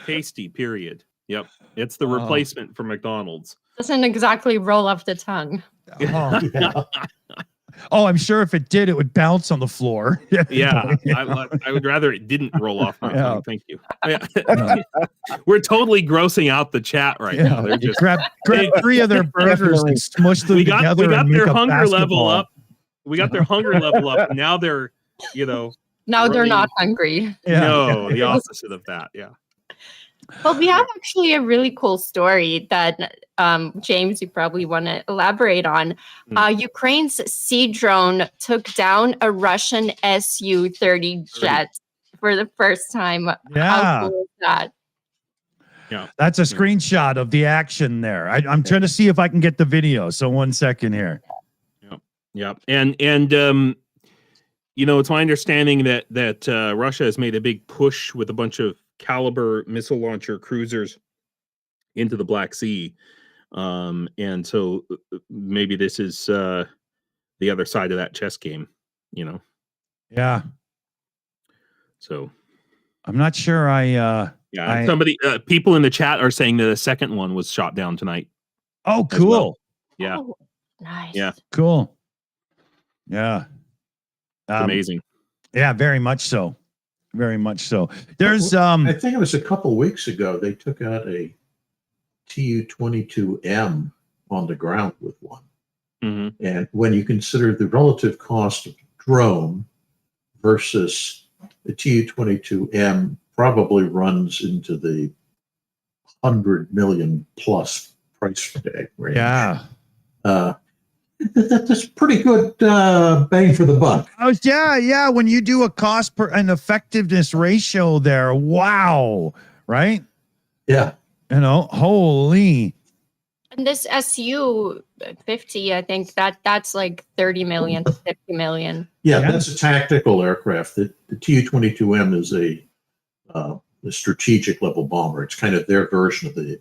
Tasty, period. Yep. It's the replacement for McDonald's. Doesn't exactly roll off the tongue. Oh, I'm sure if it did, it would bounce on the floor. Yeah, I would rather it didn't roll off my tongue. Thank you. We're totally grossing out the chat right now. They're just grab 3 of their burgers and smush them together. We got and make their a hunger level basketball. up. We got their hunger level up. Now they're, Now they're not hungry. the opposite of that. Yeah. Well, we have actually a really cool story that James, you probably want to elaborate on. Ukraine's sea drone took down a Russian Su-30 jet for the first time. Yeah. How cool is that? Yeah. That's a screenshot of the action there. I'm trying to see if I can get the video. So 1 second here. Yeah. And it's my understanding that Russia has made a big push with a bunch of caliber missile launcher cruisers into the Black Sea. And so maybe this is the other side of that chess game, Yeah. So I'm not sure somebody people in the chat are saying that the second one was shot down tonight. Oh, cool. Well. Yeah. Oh, nice. Yeah. Cool. Yeah. Amazing. Yeah, very much so. Very much so. There's I think it was a couple weeks ago they took out a Tu-22M on the ground with one. Mm-hmm. And when you consider the relative cost of drone versus the Tu-22M probably runs into the 100 million plus price tag range. yeah. That's pretty good bang for the buck. Yeah. When you do a cost per an effectiveness ratio there, wow. Right? Yeah. Holy. And this Su-50, I think that's like 30 million to 50 million. Yeah, that's a tactical aircraft. The Tu-22M is a strategic level bomber. It's kind of their version of the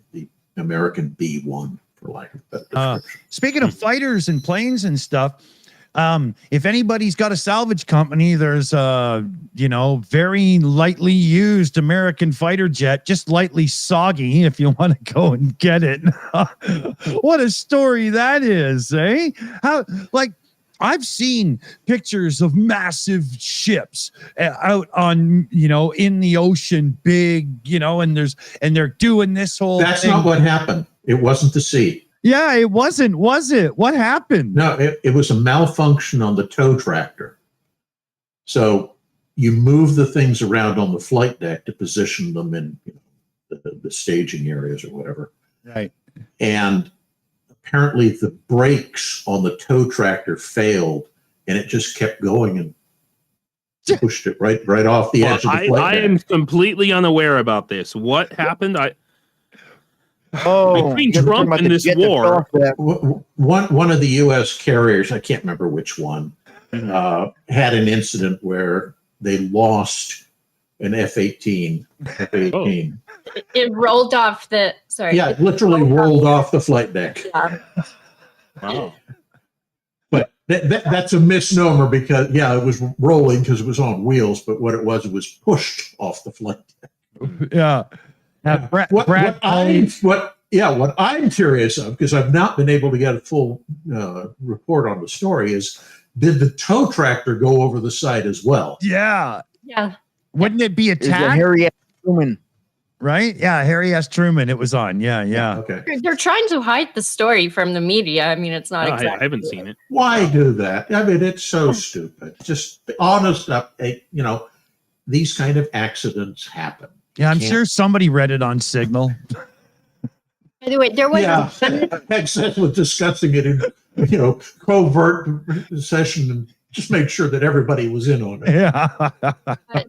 American B-1, for lack of a better description. Speaking of fighters and planes and stuff, if anybody's got a salvage company, there's a very lightly used American fighter jet, just lightly soggy, if you want to go and get it. What a story that is, eh? I've seen pictures of massive ships out on, in the ocean, big, and they're doing this whole That's thing. not what happened. It wasn't the sea. Yeah, it wasn't, was it? What happened? No, it was a malfunction on the tow tractor. So you move the things around on the flight deck to position them in the staging areas or whatever. Right. And apparently the brakes on the tow tractor failed, and it just kept going and pushed it right off the edge of the flight I deck. am completely unaware about this. What happened? Between Trump and this war, One of the U.S. carriers, I can't remember which one, had an incident where they lost an F-18. F-18. It rolled off the. Sorry. Yeah, it literally rolled off the flight deck. Yeah. Wow. But that's a misnomer because, yeah, it was rolling because it was on wheels, but what it was pushed off the flight deck. Yeah. What I'm curious of, because I've not been able to get a full report on the story, is did the tow tractor go over the side as well? Yeah. Yeah. Wouldn't it be Is it attacked? Harry S. Truman? Right? Yeah, Harry S. Truman. It was on. Yeah. Okay. They're trying to hide the story from the media. I mean, it's not No, exactly. I haven't seen it. Why do that? I mean, it's so stupid. Just be honest up. These kind of accidents happen. Yeah, I'm sure somebody read it on Signal. By the way, there was Excess with discussing it in covert session and just make sure that everybody was in on it. Yeah.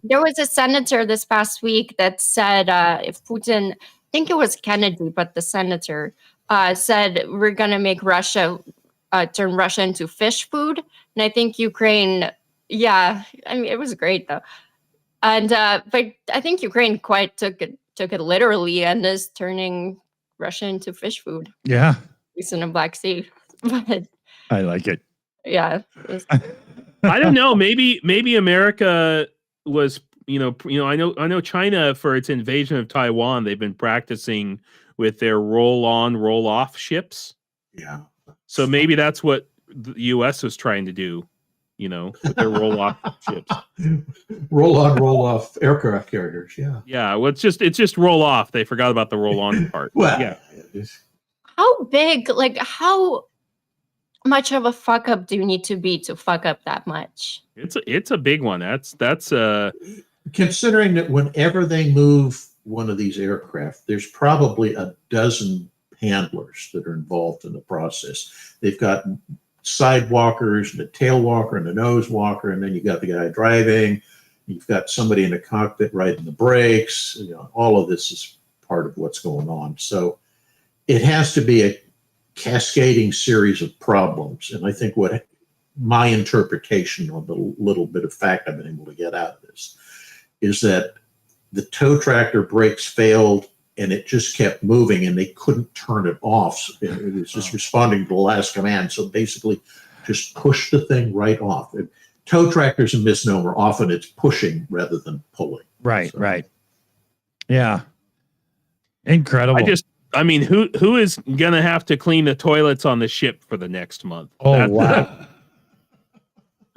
there was a senator this past week that said if Putin, I think it was Kennedy, but the senator said we're going to make Russia turn Russia into fish food. And I think Ukraine, I mean, it was great though. And but I think Ukraine quite took it literally and is turning Russia into fish food. Yeah. At least in the Black Sea. But I like it. yeah. I don't know. Maybe America was, I know China, for its invasion of Taiwan, they've been practicing with their roll-on, roll-off ships. Yeah. So maybe that's what the U.S. was trying to do, with their roll-off ships. Roll on, roll off aircraft carriers. Yeah. Yeah. Well, it's just roll off. They forgot about the roll-on part. Well, yeah. How big, how much of a fuck up do you need to be to fuck up that much? It's a big one. That's considering that whenever they move one of these aircraft, there's probably a dozen handlers that are involved in the process. They've got sidewalkers and a tail walker and a nose walker, and then you got the guy driving. You've got somebody in the cockpit riding the brakes. All of this is part of what's going on. So it has to be a cascading series of problems. And I think what my interpretation on the little bit of fact I've been able to get out of this is that the tow tractor brakes failed and it just kept moving and they couldn't turn it off. It was just responding to the last command. So basically just push the thing right off. Tow tractor's a misnomer. Often it's pushing rather than pulling. Right, So, right. Yeah. Incredible. I mean, who is gonna have to clean the toilets on the ship for the next month? Oh, wow.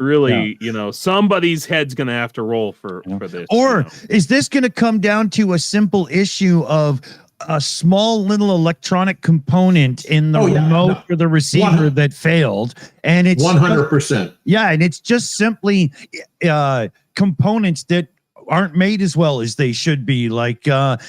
Really, somebody's head's gonna have to roll for this. Or is this going to come down to a simple issue of a small little electronic component in the remote or the receiver that failed? And it's 100%. Yeah, and it's just simply components that aren't made as well as they should be. Like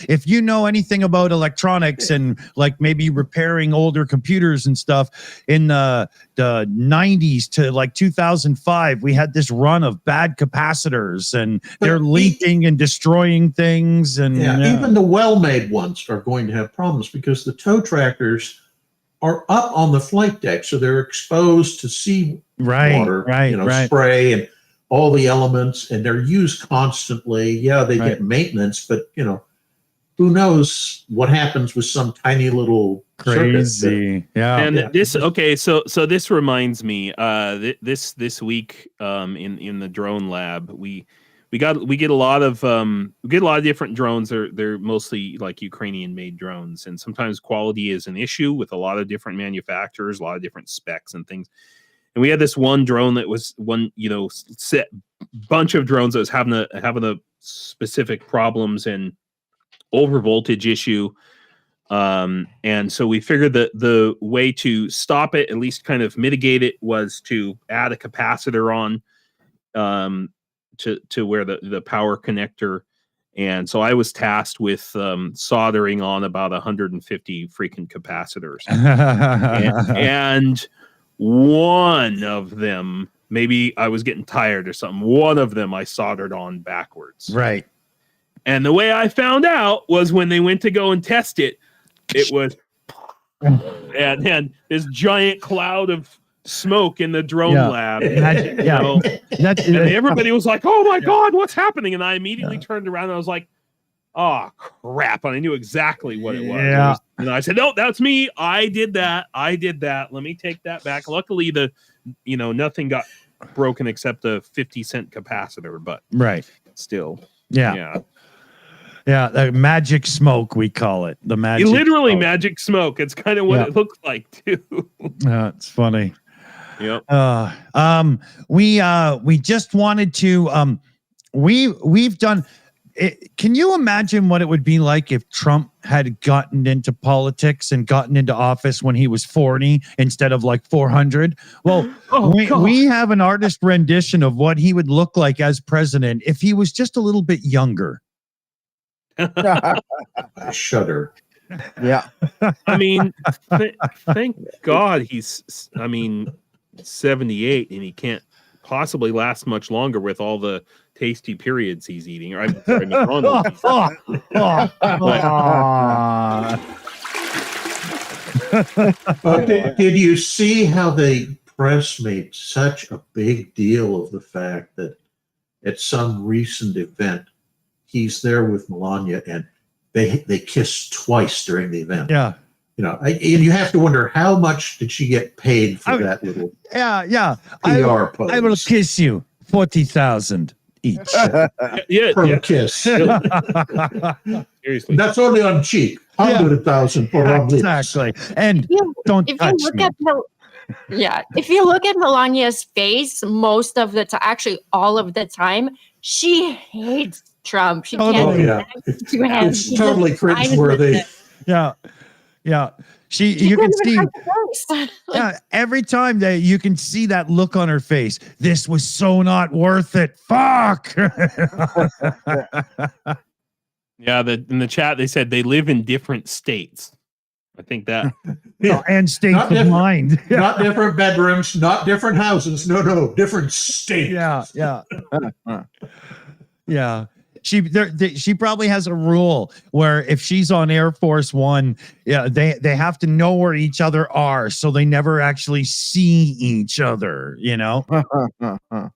if you know anything about electronics and like maybe repairing older computers and stuff, in the 90s to 2005, we had this run of bad capacitors and they're leaking and destroying things. And even the well-made ones are going to have problems because the tow tractors are up on the flight deck, so they're exposed to sea water, spray and all the elements, and they're used constantly. Yeah, they get maintenance, but who knows what happens with some tiny little crazy. And so this reminds me, this week in the drone lab, we get a lot of different drones. They're mostly like Ukrainian made drones, and sometimes quality is an issue with a lot of different manufacturers, a lot of different specs and things. And we had this one drone that was set bunch of drones that was having a specific problems and over voltage issue. And so we figured that the way to stop it, at least kind of mitigate it, was to add a capacitor on to where the power connector. And so I was tasked with soldering on about 150 freaking capacitors. and one of them, maybe I was getting tired or something, one of them I soldered on backwards. Right. And the way I found out was when they went to go and test it, it was and this giant cloud of smoke in the drone Yeah. lab. Magic, yeah. You know? That's And everybody was like, "Oh my God, what's happening?" And I immediately turned around and I was like, "Oh crap!" And I knew exactly what it was. Yeah. And I said, "No, that's me. I did that. Let me take that back." Luckily, nothing got broken except a 50-cent capacitor, but right. still, Yeah. The magic smoke, we call it. The magic. Literally smoke. magic smoke. It's kind of what it looks like too. It's funny. Yep. We just wanted to we've done it. Can you imagine what it would be like if Trump had gotten into politics and gotten into office when he was 40 instead of like 400? Well, we have an artist rendition of what he would look like as president if he was just a little bit younger. I shudder. Yeah. I mean, thank God he's 78 and he can't possibly last much longer with all the tasty periods he's eating. Or I'm sorry, McDonald's. Did you see how the press made such a big deal of the fact that at some recent event he's there with Melania and they kissed twice during the event? Yeah. And you have to wonder, how much did she get paid for that little PR post? I will kiss you 40,000 each. Per kiss. Seriously. That's only on cheek. 100,000 for on lips. Exactly. And don't touch me. If you look at Melania's face, most of the time, actually all of the time, she hates Trump. She can't to him. It's totally cringeworthy. Yeah. You can see every time that you can see that look on her face. This was so not worth it. Fuck. In the chat they said they live in different states. I think that and states of mind. Not different bedrooms, not different houses. No, different states. Yeah. She probably has a rule where if she's on Air Force One, they have to know where each other are, so they never actually see each other.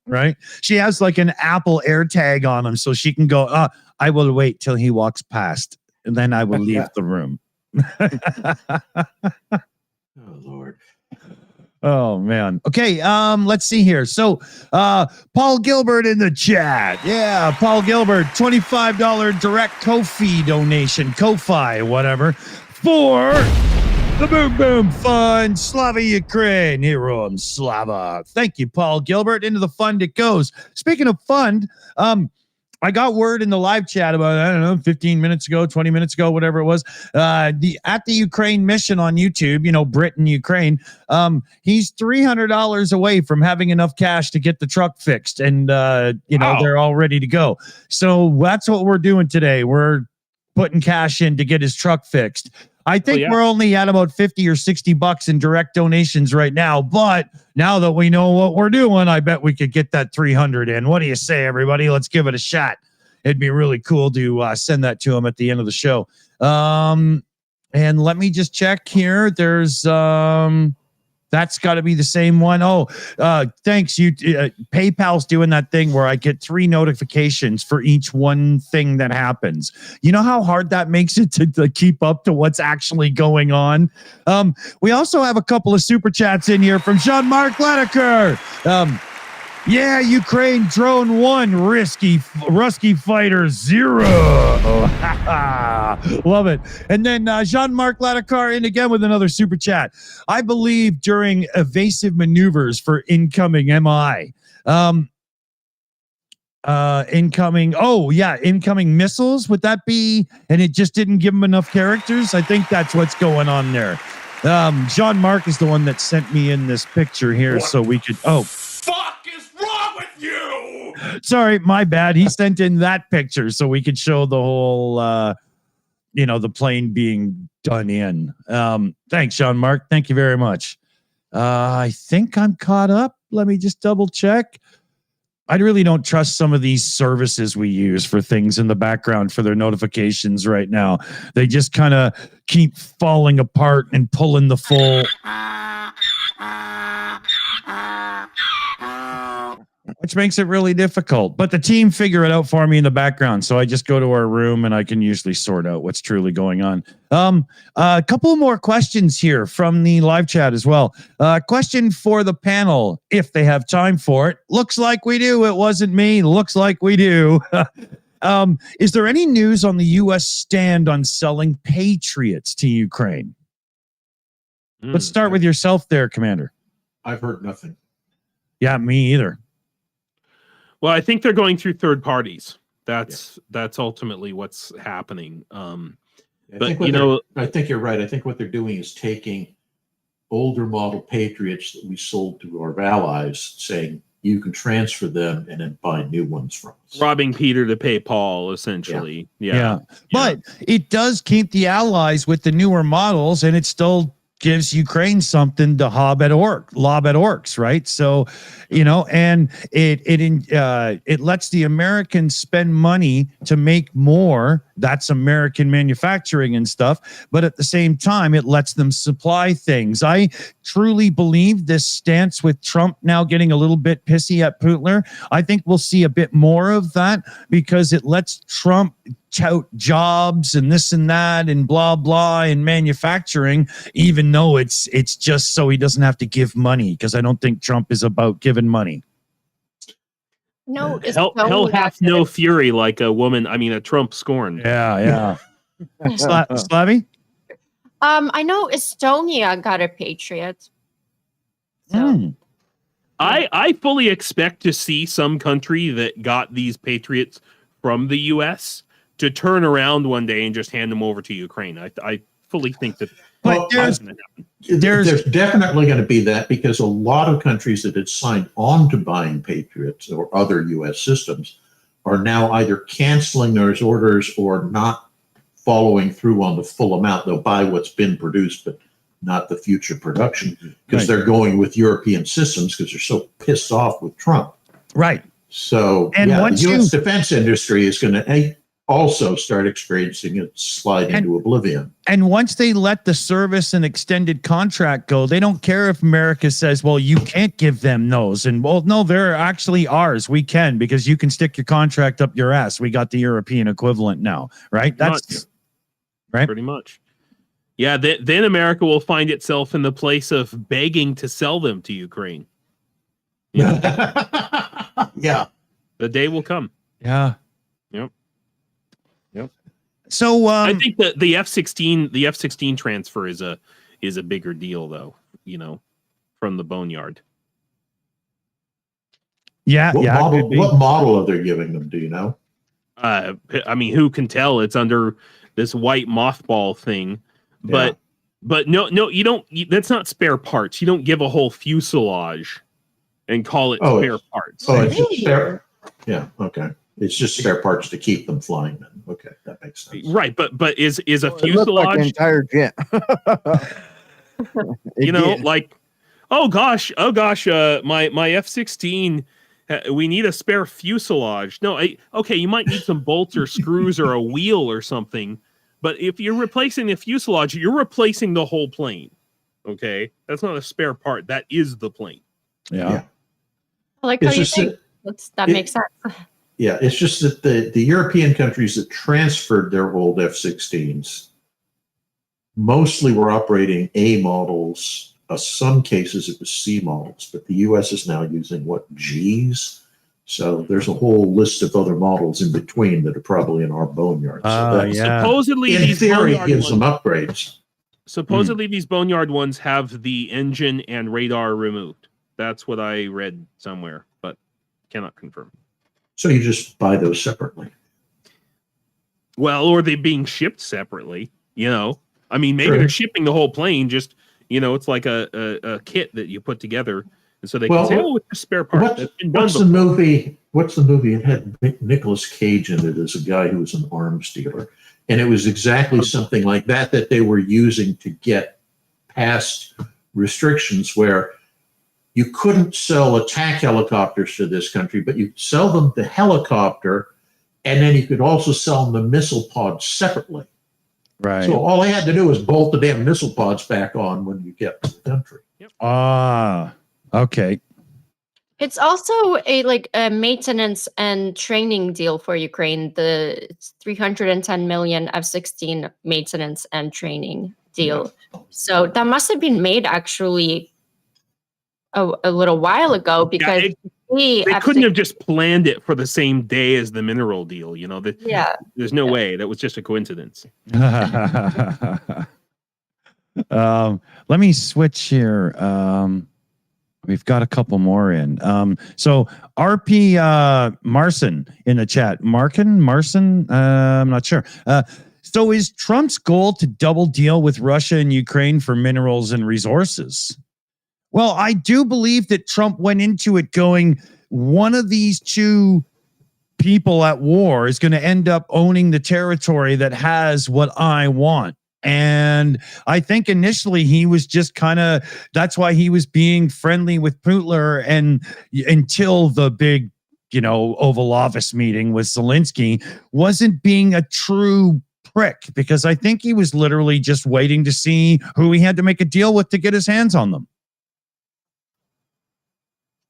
Right? She has like an Apple AirTag on him, so she can go. I will wait till he walks past, and then I will leave the room. Oh Lord. Oh man. Okay, let's see here. So Paul Gilbert in the chat. Yeah, Paul Gilbert, $25 direct Ko-fi donation, Ko-fi, whatever, for the Boom Boom Fund, Slava Ukraine, Hero Slava. Thank you, Paul Gilbert. Into the fund it goes. Speaking of fund, I got word in the live chat about, 15 minutes ago, 20 minutes ago, whatever it was, at the Ukraine mission on YouTube, Britain, Ukraine, he's $300 away from having enough cash to get the truck fixed. And, they're all ready to go. So that's what we're doing today. We're putting cash in to get his truck fixed. I think we're only at about 50 or 60 bucks in direct donations right now. But now that we know what we're doing, I bet we could get that 300 in. What do you say, everybody? Let's give it a shot. It'd be really cool to send that to him at the end of the show. And let me just check here. There's that's got to be the same one. Oh, thanks. PayPal's doing that thing where I get 3 notifications for each one thing that happens. You know how hard that makes it to keep up to what's actually going on? We also have a couple of super chats in here from Jean-Marc Ledecker. Ukraine drone 1, Rusky fighter 0. Love it. And then Jean-Marc Ledecker in again with another super chat. I believe during evasive maneuvers for incoming MI. Incoming missiles. Would that be? And it just didn't give him enough characters. I think that's what's going on there. Jean-Marc is the one that sent me in this picture here, so we could. Fuck is wrong with you? Sorry, my bad. He sent in that picture so we could show the whole, the plane being done in. Thanks, Jean-Marc. Thank you very much. I think I'm caught up. Let me just double check. I really don't trust some of these services we use for things in the background for their notifications right now. They just kind of keep falling apart and pulling the full. which makes it really difficult. But the team figure it out for me in the background. So I just go to our room and I can usually sort out what's truly going on. A couple more questions here from the live chat as well. Question for the panel, if they have time for it. Looks like we do. It wasn't me. Looks like we do. Is there any news on the U.S. stand on selling Patriots to Ukraine? Let's start with yourself there, Commander. I've heard nothing. Yeah, me either. Well, I think they're going through third parties. That's ultimately what's happening. But I think you're right. I think what they're doing is taking older model Patriots that we sold to our allies, saying you can transfer them and then buy new ones from us. Robbing Peter to pay Paul, essentially. Yeah. But it does keep the allies with the newer models, and it still gives Ukraine something to lob at orcs, right? So, and it lets the Americans spend money to make more. That's American manufacturing and stuff. But at the same time, it lets them supply things. I truly believe this stance with Trump now getting a little bit pissy at Putler. I think we'll see a bit more of that because it lets Trump tout jobs and this and that and blah blah in manufacturing, even though it's just so he doesn't have to give money, because I don't think Trump is about giving money. No, hell hath no fury like a Trump scorned. Yeah. Slavi? I know Estonia got a Patriot. So. I fully expect to see some country that got these Patriots from the U.S. to turn around one day and just hand them over to Ukraine. I fully think that. But there's definitely going to be that, because a lot of countries that had signed on to buying Patriots or other U.S. systems are now either canceling those orders or not following through on the full amount. They'll buy what's been produced, but not the future production, because they're going with European systems because they're so pissed off with Trump. Right. So the U.S. defense industry is going to also start experiencing it slide into oblivion. And once they let the service and extended contract go, they don't care if America says, well, you can't give them those. And well, no, they're actually ours. We can, because you can stick your contract up your ass. We got the European equivalent now, right? That's right. Pretty much. Yeah. Then America will find itself in the place of begging to sell them to Ukraine. Yeah. The day will come. Yeah. Yep. So I think that the F-16 transfer is a bigger deal, though, from the boneyard. What model are they giving them? Do you know? Who can tell? It's under this white mothball thing, but no, you don't. That's not spare parts. You don't give a whole fuselage and call it spare parts. Oh, it's just spare. Yeah. Okay. It's just spare parts to keep them flying. Then, okay, that makes sense. Right, but is a fuselage like an entire jet? Oh gosh, my F-16. We need a spare fuselage. No, you might need some bolts or screws or a wheel or something. But if you're replacing the fuselage, you're replacing the whole plane. Okay, that's not a spare part. That is the plane. Yeah. I like how you think. That makes sense. Yeah, it's just that the European countries that transferred their old F-16s mostly were operating A models. Some cases it was C models, but the U.S. is now using Gs. So there's a whole list of other models in between that are probably in our boneyard. Supposedly, in theory, gives them upgrades. Supposedly, these boneyard ones have the engine and radar removed. That's what I read somewhere, but cannot confirm. So you just buy those separately. Well, or they're being shipped separately, maybe they're shipping the whole plane, just, it's like a kit that you put together. And so they can say, it's a spare part. What's the movie? It had Nicolas Cage in it as a guy who was an arms dealer. And it was exactly something like that they were using to get past restrictions where you couldn't sell attack helicopters to this country, but you could sell them the helicopter, and then you could also sell them the missile pods separately. Right. So all they had to do was bolt the damn missile pods back on when you get to the country. Okay. It's also a maintenance and training deal for Ukraine. It's 310 million F-16 maintenance and training deal. So that must have been made actually a little while ago, because they couldn't have just planned it for the same day as the mineral deal. You know, there's no way. That was just a coincidence. Let me switch here. We've got a couple more in. So RP Marson in the chat. Marson? I'm not sure. So is Trump's goal to double deal with Russia and Ukraine for minerals and resources? Well, I do believe that Trump went into it going, one of these two people at war is going to end up owning the territory that has what I want. And I think initially he was just that's why he was being friendly with Putler, and until the big, Oval Office meeting with Zelensky, wasn't being a true prick, because I think he was literally just waiting to see who he had to make a deal with to get his hands on them.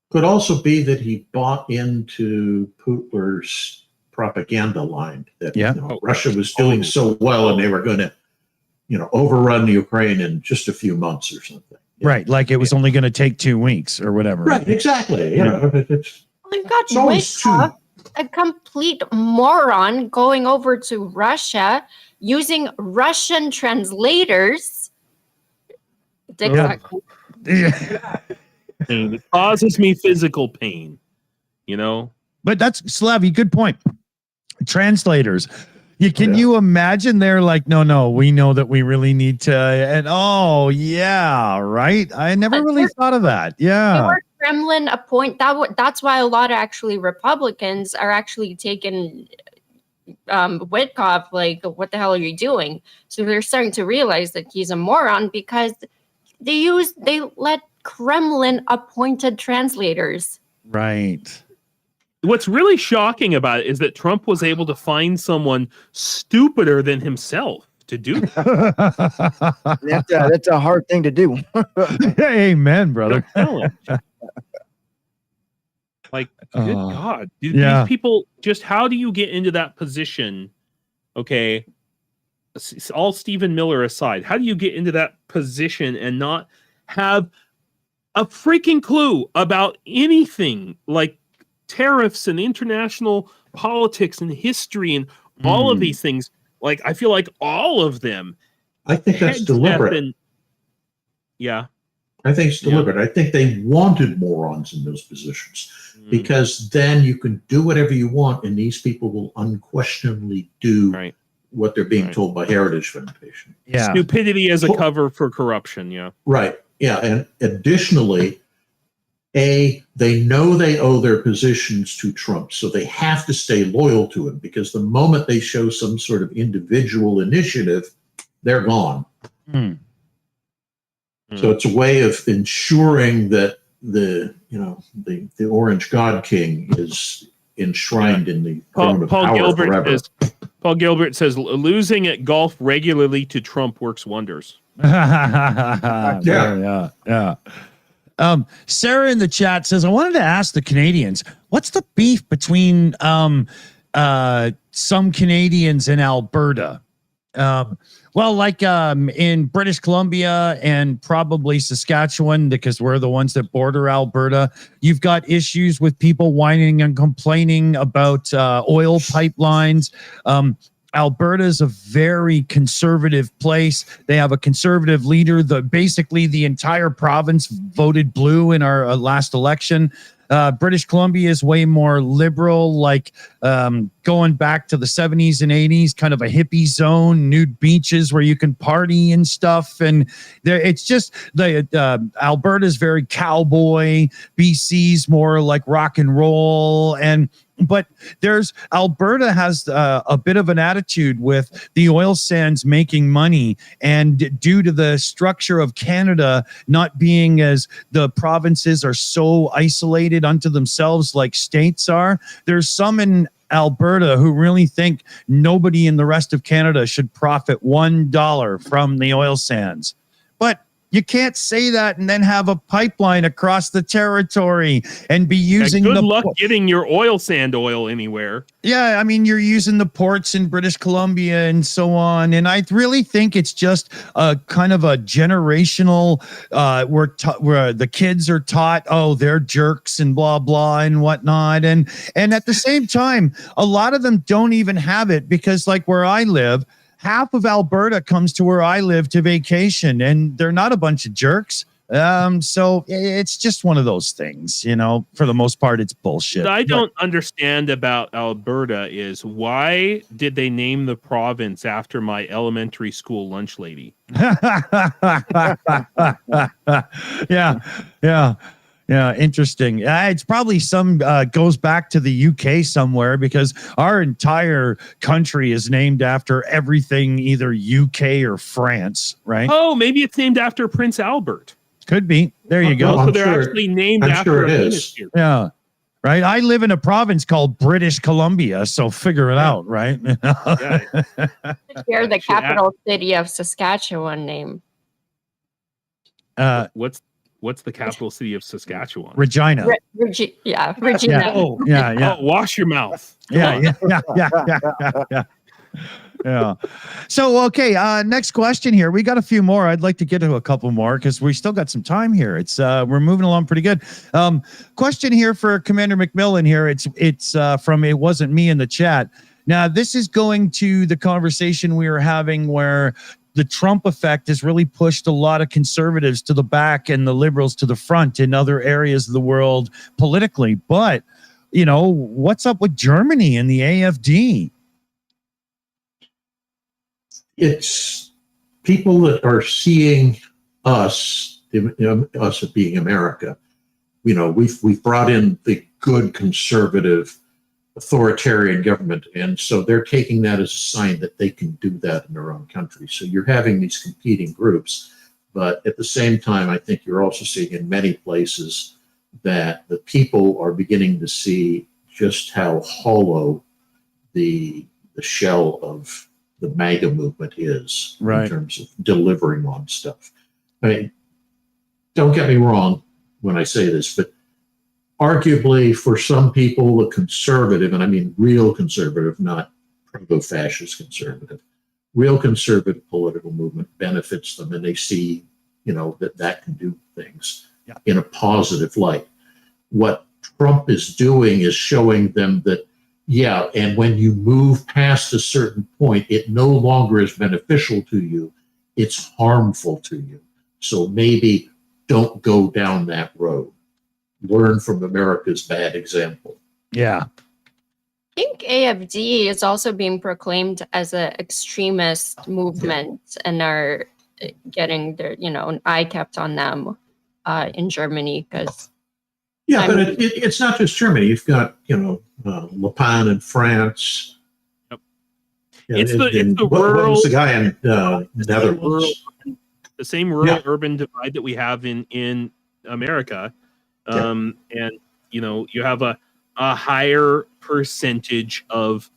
Could also be that he bought into Putler's propaganda line that Russia was doing so well and they were going to overrun Ukraine in just a few months or something. Right. Like it was only going to take 2 weeks or whatever. Right. Exactly. We've got Wicca, a complete moron, going over to Russia using Russian translators. Exactly. It causes me physical pain, But that's Slavy. Good point. Translators. Can you imagine? They're like, no, we know that we really need to. And right. I never really thought of that. Yeah. Kremlin that's why a lot of actually Republicans are actually taking Witkoff, like, what the hell are you doing? So they're starting to realize that he's a moron, because they let Kremlin appointed translators. Right. What's really shocking about it is that Trump was able to find someone stupider than himself to do that. That's a hard thing to do. Amen, brother. Like, good God. These people, just how do you get into that position? Okay, all Stephen Miller aside, how do you get into that position and not have a freaking clue about anything like tariffs and international politics and history and all of these things? Like, I feel like all of them. I think that's deliberate. I think it's deliberate. I think they wanted morons in those positions, because then you can do whatever you want, and these people will unquestionably do what they're being told by Heritage Foundation. Yeah. Stupidity as a cover for corruption. Yeah. Right. Yeah. And additionally, they know they owe their positions to Trump, so they have to stay loyal to him, because the moment they show some sort of individual initiative, they're gone. So it's a way of ensuring that the Orange God King is enshrined in the throne of power forever. Paul Gilbert says losing at golf regularly to Trump works wonders. Yeah. Sarah in the chat says, I wanted to ask the Canadians, what's the beef between some Canadians in Alberta? In British Columbia and probably Saskatchewan, because we're the ones that border Alberta, you've got issues with people whining and complaining about oil pipelines. Alberta is a very conservative place. They have a conservative leader. Basically the entire province voted blue in our last election. British Columbia is way more liberal, going back to the 70s and 80s, kind of a hippie zone, nude beaches where you can party and stuff. And it's just Alberta's very cowboy. BC's more like rock and roll. But Alberta has a bit of an attitude with the oil sands making money, and due to the structure of Canada not being as the provinces are so isolated unto themselves like states are, there's some in Alberta who really think nobody in the rest of Canada should profit $1 from the oil sands. But You can't say that and then have a pipeline across the territory and be using good luck getting your sand oil anywhere. Yeah, I mean, you're using the ports in British Columbia and so on. And I really think it's just a kind of a generational, where the kids are taught, oh, they're jerks and blah, blah, and whatnot. And at the same time, a lot of them don't even have it because, like where I live, half of Alberta comes to where I live to vacation, and they're not a bunch of jerks. So it's just one of those things, you know, for the most part, it's bullshit. What I don't understand about Alberta is why did they name the province after my elementary school lunch lady? Yeah, interesting. It's probably some goes back to the UK somewhere because our entire country is named after everything either UK or France, right? Oh, maybe it's named after Prince Albert. Could be. There you go. So they're actually named after a minister. Yeah. Right. I live in a province called British Columbia, so figure it out, right? Share the capital city of Saskatchewan name. What's the capital city of Saskatchewan? Regina. Regina. Yeah. Oh, yeah. Oh, wash your mouth. Yeah. So, okay. Next question here. We got a few more. I'd like to get to a couple more because we still got some time here. It's we're moving along pretty good. Question here for Commander McMillan here. It's from It Wasn't Me in the chat. Now, this is going to the conversation we were having where the Trump effect has really pushed a lot of conservatives to the back and the liberals to the front in other areas of the world politically. But, you know, what's up with Germany and the AfD? It's people that are seeing us being America. You know, we've brought in the good conservative authoritarian government, and so they're taking that as a sign that they can do that in their own country. So you're having these competing groups, but at the same time, I think you're also seeing in many places that the people are beginning to see just how hollow the shell of the MAGA movement is in terms of delivering on stuff. I mean, don't get me wrong when I say this, but arguably for some people, the conservative, and I mean real conservative, not proto-fascist conservative, real conservative political movement benefits them, and they see, you know, that can do things in a positive light. What Trump is doing is showing them that, and when you move past a certain point, it no longer is beneficial to you, it's harmful to you. So maybe don't go down that road. Learn from America's bad example. Yeah. I think AFD is also being proclaimed as an extremist movement and are getting their, an eye kept on them in Germany because. Yeah, but it's not just Germany. You've got, Le Pen in France. Yep. It's the what rural. was the guy in Netherlands? The same rural-urban divide that we have in America. And you have a higher percentage of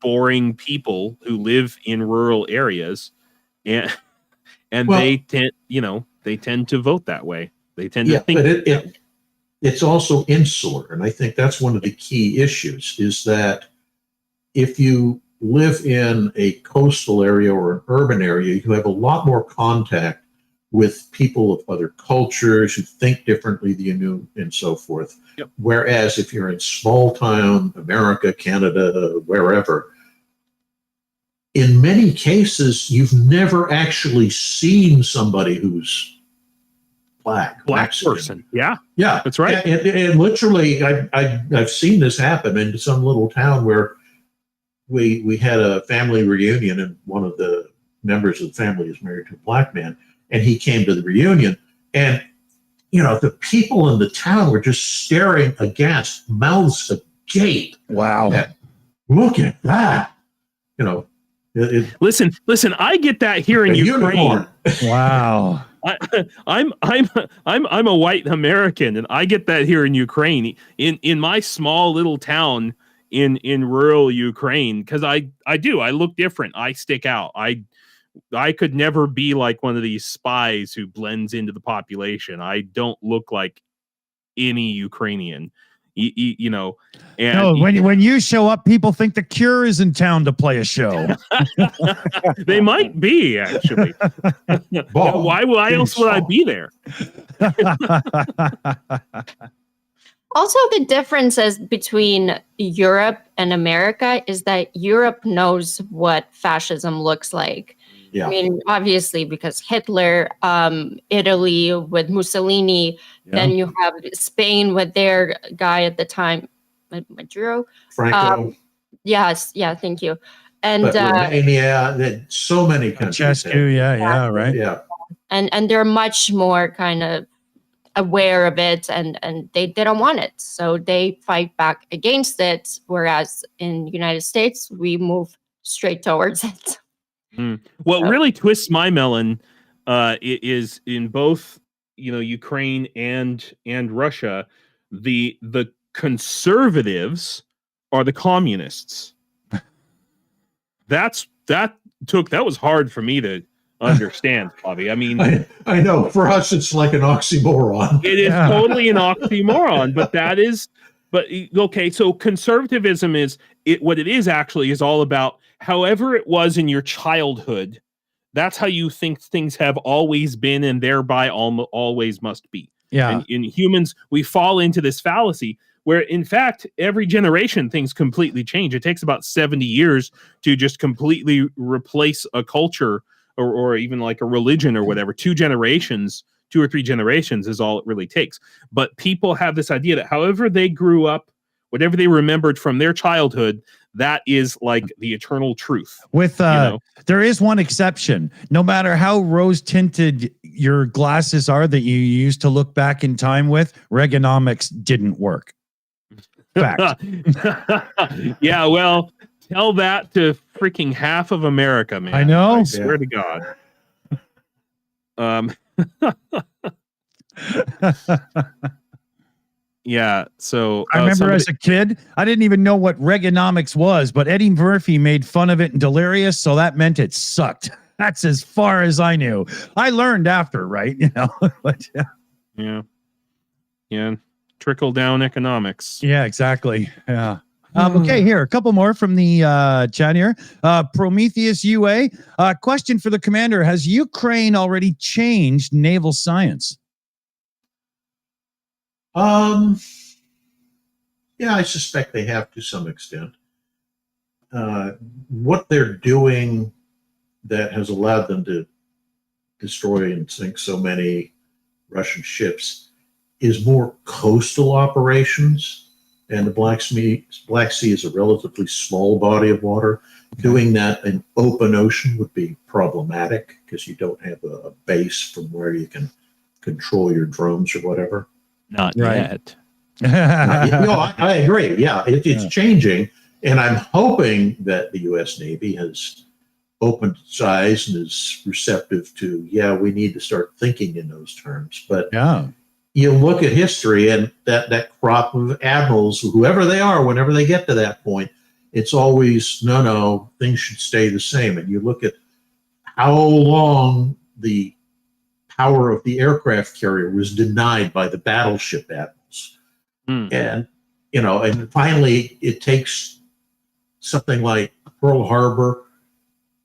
boring people who live in rural areas, and they tend to vote that way. They tend to think. But it's also insular, and I think that's one of the key issues is that if you live in a coastal area or an urban area, you have a lot more contact with people of other cultures who think differently than you do and so forth. Yep. Whereas if you're in small town, America, Canada, wherever, in many cases, you've never actually seen somebody who's black person. Yeah, that's right. And literally, I've seen this happen in some little town where we had a family reunion, and one of the members of the family is married to a black man. And he came to the reunion, and the people in the town were just staring aghast, mouths agape. Wow! Look at that! Listen. I get that here in Ukraine. Unicorn. Wow! I'm a white American, and I get that here in Ukraine, in my small little town in rural Ukraine, because I look different. I stick out. I could never be like one of these spies who blends into the population. I don't look like any Ukrainian, you know. And No, when you show up, people think the Cure is in town to play a show. they might be actually. Why else would I be there? Also, the differences between Europe and America is that Europe knows what fascism looks like. Yeah. I mean, obviously, because Hitler, Italy with Mussolini, then you have Spain with their guy at the time, Maduro. Franco. Yes, yeah, thank you. And But Romania, so many countries. Chescu, yeah, right. Yeah. And they're much more kind of aware of it, and they don't want it, so they fight back against it, whereas in the United States we move straight towards it. What really twists my melon is in both, you know, Ukraine and Russia, the conservatives are the communists. That was hard for me to understand, Bobby. I mean, I know for us it's like an oxymoron. It is totally an oxymoron, but okay, so conservatism is what it is actually is all about however it was in your childhood. That's how you think things have always been and thereby always must be. Yeah. And in humans, we fall into this fallacy where in fact, every generation things completely change. It takes about 70 years to just completely replace a culture or even like a religion or whatever. 2 or 3 generations is all it really takes. But people have this idea that however they grew up, whatever they remembered from their childhood, that is like the eternal truth. With there is one exception. No matter how rose-tinted your glasses are that you used to look back in time with, Reaganomics didn't work. Fact. Yeah, well, tell that to freaking half of America, man. I know. I swear to God. Yeah, so I remember as a kid, I didn't even know what Reaganomics was, but Eddie Murphy made fun of it in Delirious, so that meant it sucked. That's as far as I knew. I learned after, right? You know, but yeah, trickle down economics. Yeah, exactly. Yeah. Okay, here, a couple more from the chat here. Prometheus UA, question for the commander. Has Ukraine already changed naval science? Yeah, I suspect they have to some extent. What they're doing that has allowed them to destroy and sink so many Russian ships is more coastal operations. And the Black Sea is a relatively small body of water. Doing that in open ocean would be problematic because you don't have a base from where you can control your drones or whatever. Not yet. No, I agree. Yeah, it's changing. And I'm hoping that the U.S. Navy has opened its eyes and is receptive to, we need to start thinking in those terms. But you look at history and that crop of admirals, whoever they are, whenever they get to that point, it's always, no, things should stay the same. And you look at how long the power of the aircraft carrier was denied by the battleship admirals. And, and finally it takes something like Pearl Harbor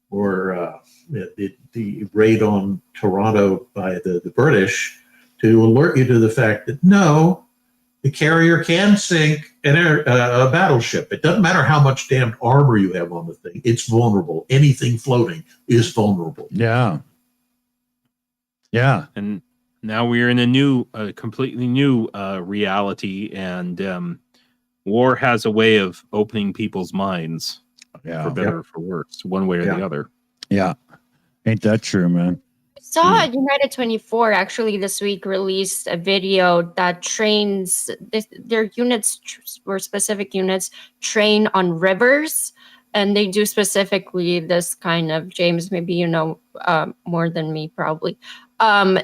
or the raid on Toronto by the British to alert you to the fact that no, the carrier can sink a battleship. It doesn't matter how much damned armor you have on the thing. It's vulnerable. Anything floating is vulnerable. Yeah. Yeah. And now we're in a completely new reality, and war has a way of opening people's minds, for better or for worse, one way or the other. Yeah. Ain't that true, man? Saw United 24 actually this week released a video that trains their units or specific units train on rivers, and they do specifically this kind of, James, maybe you know more than me probably, and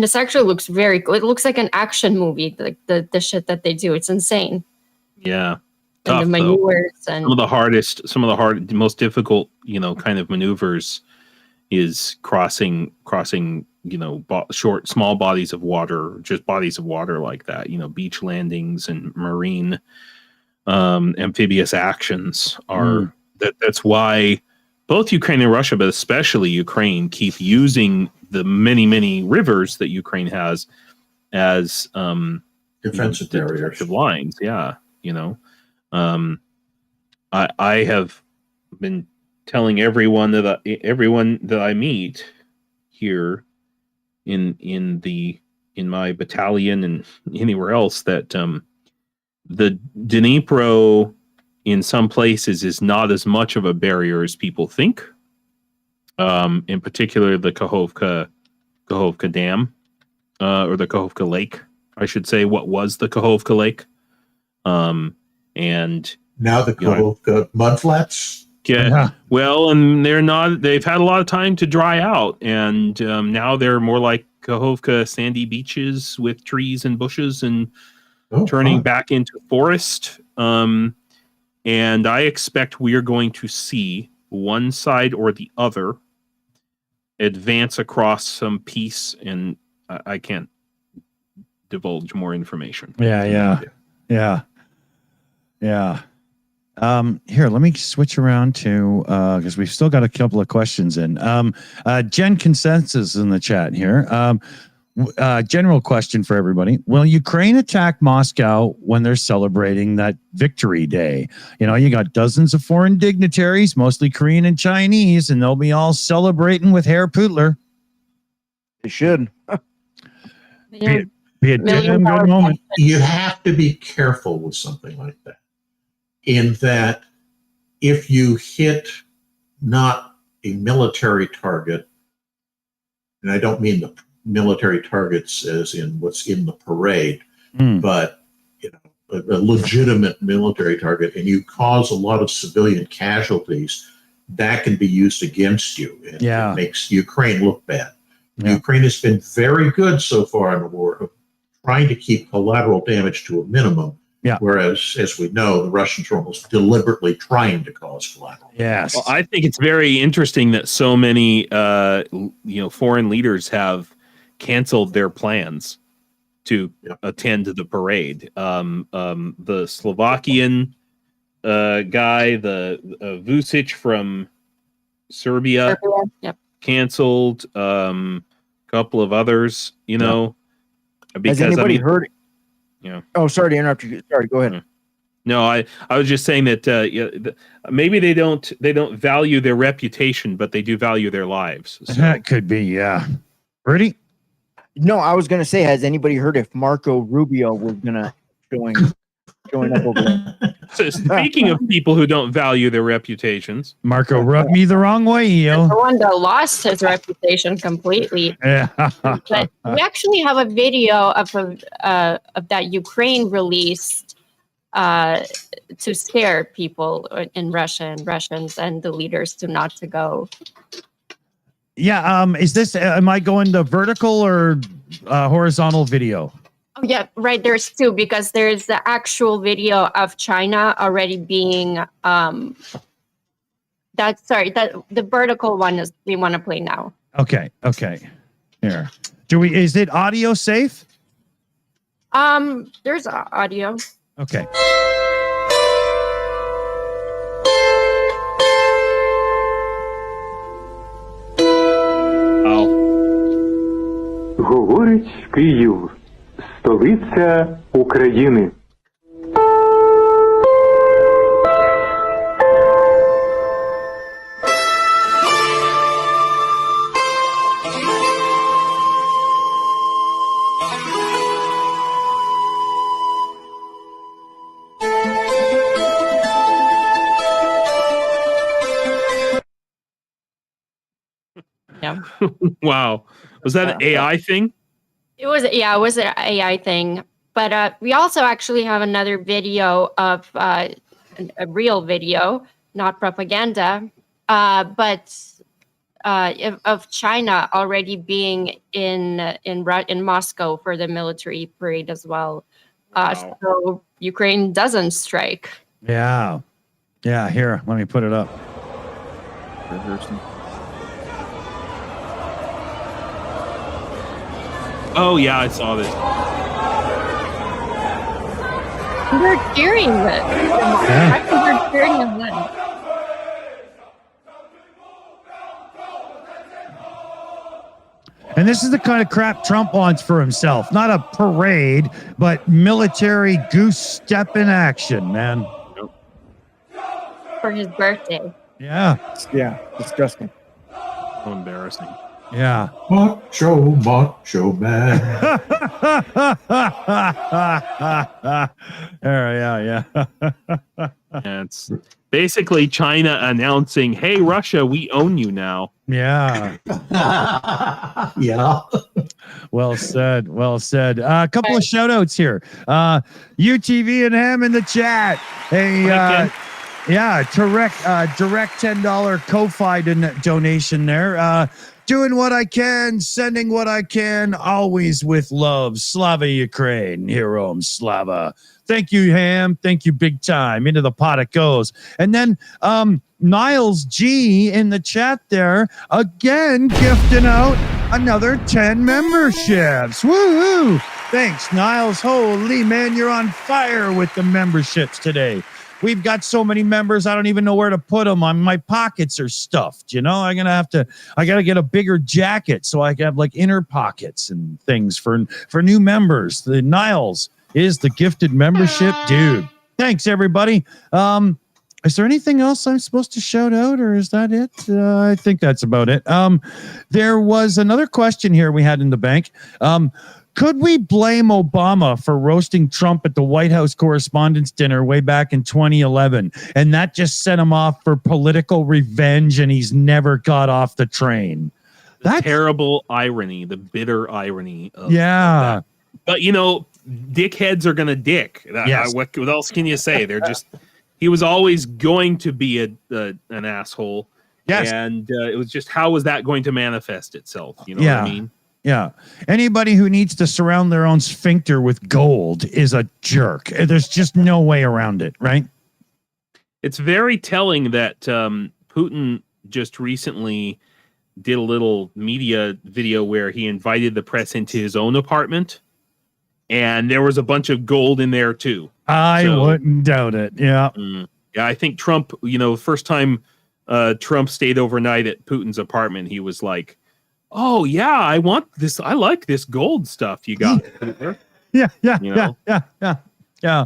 this actually looks very good. It looks like an action movie, like the shit that they do. It's insane. Yeah. And the maneuvers and some of the most difficult, kind of maneuvers is crossing, small bodies of water, just bodies of water like that, beach landings and marine amphibious actions are that's why both Ukraine and Russia, but especially Ukraine, keep using the many rivers that Ukraine has as defensive barriers, defensive lines. Yeah, I have been telling everyone that I meet here in my battalion and anywhere else that the Dnipro in some places is not as much of a barrier as people think. In particular, the Kakhovka Dam, or the Kakhovka Lake, I should say. What was the Kakhovka Lake? And now the Kakhovka mudflats. Yeah. Well, and they've had a lot of time to dry out, and now they're more like Kakhovka sandy beaches with trees and bushes and turning back into forest. And I expect we are going to see one side or the other advance across some peace, and I can't divulge more information. Yeah. Here, let me switch around to because we've still got a couple of questions in. Jen Consensus in the chat here. General question for everybody: will Ukraine attack Moscow when they're celebrating that Victory Day? You got dozens of foreign dignitaries, mostly Korean and Chinese, and they'll be all celebrating with Herr Putler. They should. Be a damn good moment. You have to be careful with something like that, in that if you hit not a military target, and I don't mean the military targets as in what's in the parade, but a legitimate military target, and you cause a lot of civilian casualties, that can be used against you. And it makes Ukraine look bad. Yeah. Ukraine has been very good so far in the war of trying to keep collateral damage to a minimum. Yeah. Whereas, as we know, the Russians are almost deliberately trying to cause collateral. Yes. Well, I think it's very interesting that so many, foreign leaders have canceled their plans to attend to the parade. The Slovakian guy, the Vucic from Serbia. Canceled. Couple of others, because has anybody heard? Oh, sorry to interrupt you. Sorry, go ahead. No, I was just saying that maybe they don't value their reputation, but they do value their lives. So. That could be, yeah. Ready? No, I was gonna say, has anybody heard if Marco Rubio was gonna join up over there? So speaking of people who don't value their reputations, Marco rubbed me the wrong way, the one that lost his reputation completely. Yeah. But we actually have a video of that Ukraine released to scare people in Russia and Russians and the leaders not to go. Yeah. Is this? Am I going to vertical or horizontal video? Oh, yeah, right. There's two, because there's the actual video of China already being the vertical one is we want to play now. Okay. Here. Is it audio safe? There's audio. Okay. Говорить Київ, столиця України. Yeah. Wow. Was that an AI thing? It was an AI thing. But we also actually have another video of a real video, not propaganda, but of China already being in Moscow for the military parade as well. Wow. So Ukraine doesn't strike. Yeah. Here, let me put it up. Oh yeah, I saw this. They're cheering it. I think they're cheering them then. And this is the kind of crap Trump wants for himself. Not a parade, but military goose step in action, man. For his birthday. Yeah. Yeah, disgusting. So embarrassing. Yeah. Macho man. Yeah. Yeah, it's basically China announcing, "Hey, Russia, we own you now." Yeah. Yeah. Well said. Well said. A couple of shout outs here. UTV and Ham in the chat. Hey, yeah, direct $10 Ko-Fi donation there. Doing what I can, sending what I can, always with love. Slava Ukraine, hero Slava. Thank you, Ham. Thank you, big time. Into the pot it goes. And then Niles G in the chat there, again, gifting out another 10 memberships. Woo-hoo! Thanks, Niles. Holy man, you're on fire with the memberships today. We've got so many members, I don't even know where to put them. My pockets are stuffed, you know? I got to get a bigger jacket so I can have like inner pockets and things for new members. The Niles is the gifted membership dude. Thanks, everybody. Is there anything else I'm supposed to shout out, or is that it? I think that's about it. There was another question here we had in the bank. Could we blame Obama for roasting Trump at the White House Correspondents' Dinner way back in 2011, and that just set him off for political revenge, and he's never got off the train? That's terrible irony, the bitter irony of that. But you know, dickheads are gonna dick. Yes. What else can you say? They're just. He was always going to be an asshole. Yes. And it was just, how was that going to manifest itself? You know what I mean? Yeah. Anybody who needs to surround their own sphincter with gold is a jerk. There's just no way around it, right? It's very telling that Putin just recently did a little media video where he invited the press into his own apartment, and there was a bunch of gold in there too. I wouldn't doubt it. Yeah. Yeah, I think Trump, you know, first time Trump stayed overnight at Putin's apartment, he was like, "Oh yeah, I want this. I like this gold stuff you got." Yeah. You know? Yeah.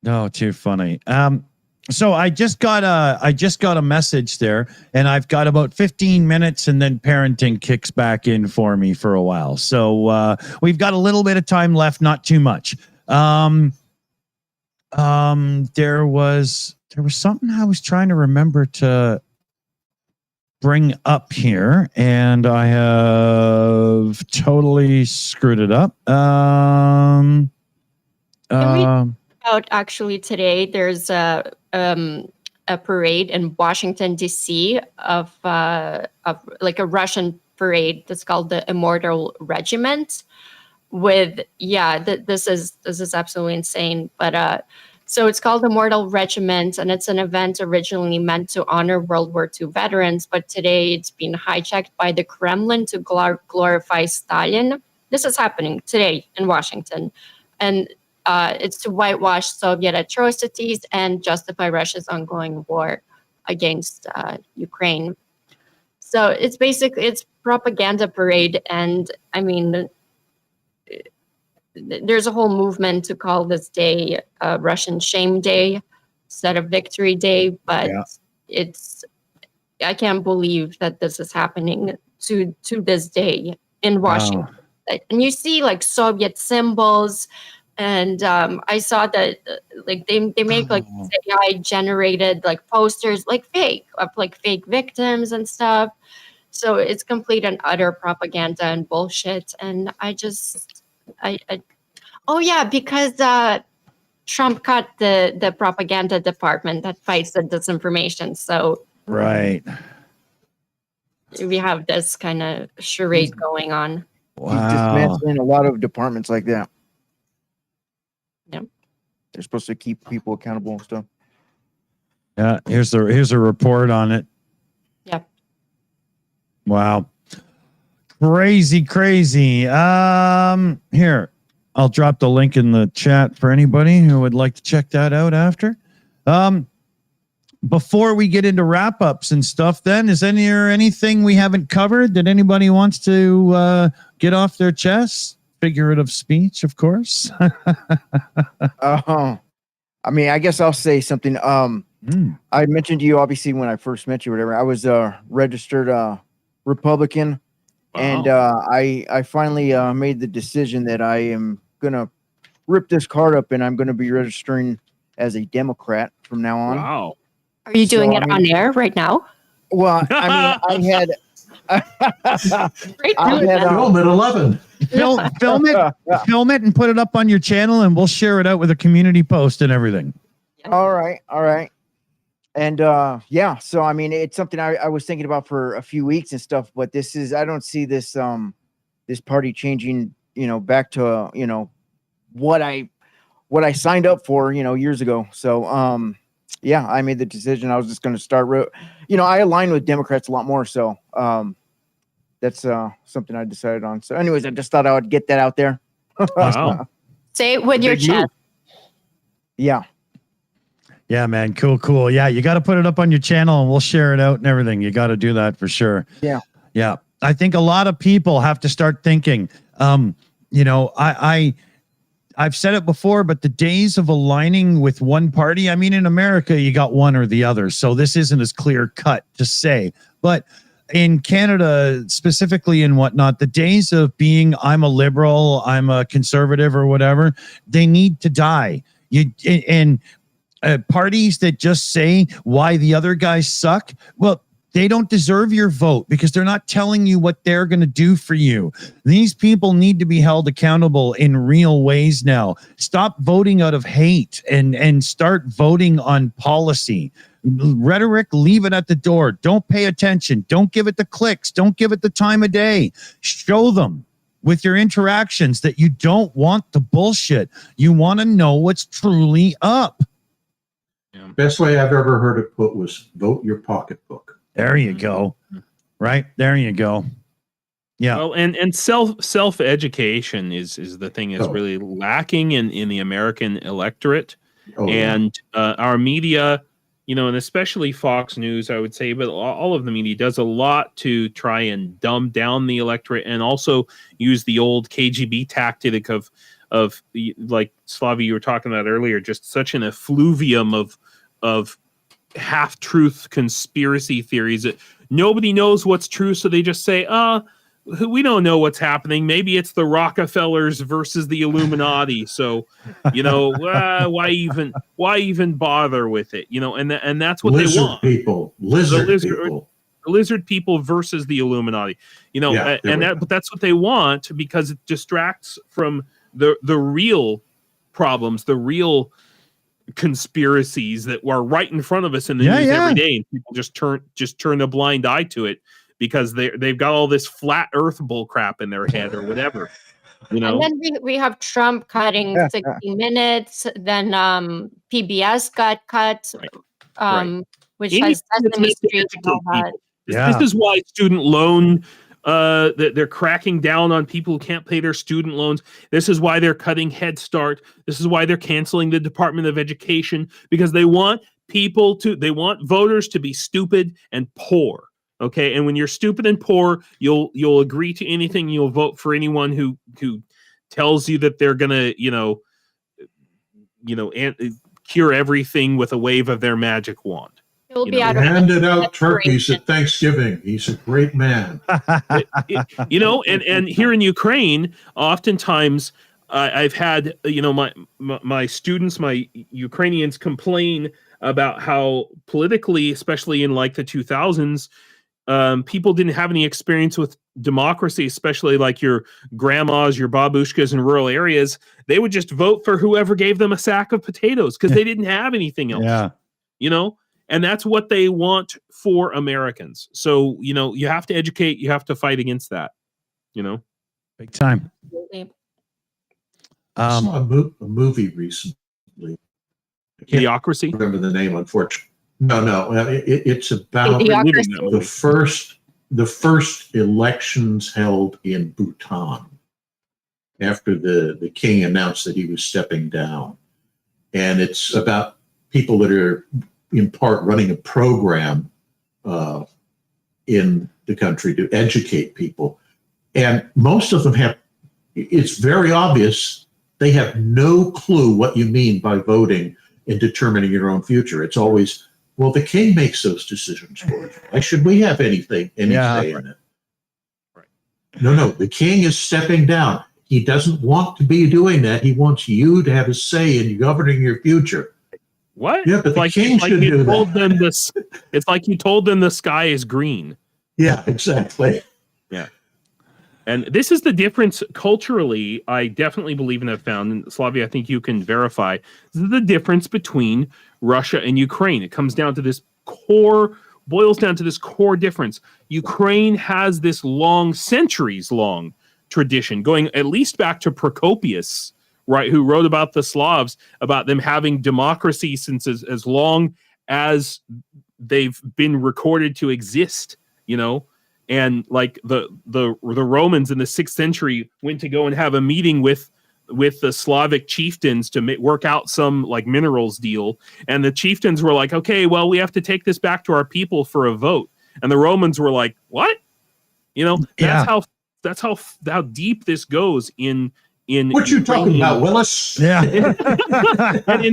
No, too funny. So I just got a message there, and I've got about 15 minutes, and then parenting kicks back in for me for a while. So we've got a little bit of time left, not too much. There was something I was trying to remember to bring up here, and I have totally screwed it up. Actually, today there's a parade in Washington D.C. of like a Russian parade that's called the Immortal Regiment. This is absolutely insane, but so it's called Immortal Regiment, and it's an event originally meant to honor World War II veterans, but today it's been hijacked by the Kremlin to glorify Stalin. This is happening today in Washington, and it's to whitewash Soviet atrocities and justify Russia's ongoing war against Ukraine. So it's propaganda parade, and I mean, there's a whole movement to call this day Russian Shame Day instead of Victory Day, but I can't believe that this is happening to this day in Washington. Wow. And you see like Soviet symbols. And I saw that like they make like AI generated like posters like fake of like fake victims and stuff. So it's complete and utter propaganda and bullshit. And because Trump cut the propaganda department that fights the disinformation. So right, we have this kind of charade going on. Wow. He's dismantling a lot of departments like that. Yeah, they're supposed to keep people accountable and stuff. Yeah, here's a report on it. Yep. Wow. Crazy. Here, I'll drop the link in the chat for anybody who would like to check that out after. Before we get into wrap-ups and stuff, then, is there anything we haven't covered that anybody wants to get off their chest? Figurative speech, of course. I mean, I guess I'll say something. I mentioned to you, obviously, when I first met you, whatever. I was a registered Republican, and I finally made the decision that I am gonna rip this card up, and I'm gonna be registering as a Democrat from now on. Wow. Are you doing it on air right now? Well, I mean, I had Film at 11. film it and put it up on your channel, and we'll share it out with a community post and everything. All right. And yeah, so I mean, it's something I was thinking about for a few weeks and stuff, but I don't see this this party changing, back to what I signed up for, years ago. So yeah, I made the decision. I was just going to start. I align with Democrats a lot more, so that's something I decided on. So, anyways, I just thought I would get that out there. Wow. Say it with your chest. Yeah. Yeah, man. Cool. Yeah, you got to put it up on your channel and we'll share it out and everything. You got to do that for sure. Yeah. I think a lot of people have to start thinking, I've said it before, but the days of aligning with one party, I mean, in America, you got one or the other. So this isn't as clear cut to say, but in Canada specifically and whatnot, the days of being, I'm a liberal, I'm a conservative or whatever, they need to die. Parties that just say why the other guys suck, well, they don't deserve your vote because they're not telling you what they're going to do for you. These people need to be held accountable in real ways now. Stop voting out of hate and start voting on policy. Rhetoric, leave it at the door. Don't pay attention. Don't give it the clicks. Don't give it the time of day. Show them with your interactions that you don't want the bullshit. You want to know what's truly up. Best way I've ever heard it put was vote your pocketbook. There you go. Right there you go. Yeah. Well, and self education is the thing is really lacking in the American electorate, and our media, and especially Fox News, I would say, but all of the media does a lot to try and dumb down the electorate, and also use the old KGB tactic of like Slava, you were talking about earlier, just such an effluvium of half-truth conspiracy theories that nobody knows what's true, so they just say, we don't know what's happening. Maybe it's the Rockefellers versus the Illuminati. So, why even bother with it? And that's what they want. Lizard people. Lizard people versus the Illuminati. But that's what they want because it distracts from the real problems, the real conspiracies that are right in front of us in the news every day, and people just turn a blind eye to it because they've got all this flat Earth bull crap in their head or whatever. And then we have Trump cutting 60 minutes. Then PBS got cut, which has Sesame Street and all that. This is why student loan. They're cracking down on people who can't pay their student loans. This is why they're cutting Head Start. This is why they're canceling the Department of Education, because they want voters to be stupid and poor. Okay, and when you're stupid and poor, you'll agree to anything. You'll vote for anyone who tells you that they're gonna cure everything with a wave of their magic wand. He handed out turkeys at Thanksgiving. He's a great man. And here in Ukraine, oftentimes I've had my students, my Ukrainians, complain about how politically, especially in like the 2000s, people didn't have any experience with democracy, especially like your grandmas, your babushkas in rural areas. They would just vote for whoever gave them a sack of potatoes because they didn't have anything else. Yeah. And that's what they want for Americans. So, you have to educate, you have to fight against that, Big time. I saw a movie recently. Idiocracy? I remember the name, unfortunately. No. It's about Idiocracy. the first the first elections held in Bhutan after the king announced that he was stepping down. And it's about people that are in part running a program in the country to educate people. And most of them have, it's very obvious, they have no clue what you mean by voting and determining your own future. It's always, well, the king makes those decisions for you. Why should we have any say in it? Right. No, the king is stepping down. He doesn't want to be doing that. He wants you to have a say in governing your future. What? Yeah, but the king should do that. It's like you told them the sky is green. Yeah, exactly. Yeah. And this is the difference culturally. I definitely believe and have found, and Slavia, I think you can verify, this is the difference between Russia and Ukraine. It comes down to this boils down to this core difference. Ukraine has this centuries long tradition, going at least back to Procopius, right, who wrote about the Slavs, about them having democracy since as long as they've been recorded to exist, and like the Romans in the 6th century went to go and have a meeting with the Slavic chieftains to work out some like minerals deal, and the chieftains were like, okay, well, we have to take this back to our people for a vote, and the Romans were like, what? That's how deep this goes in what you talking about, Willis? Yeah. and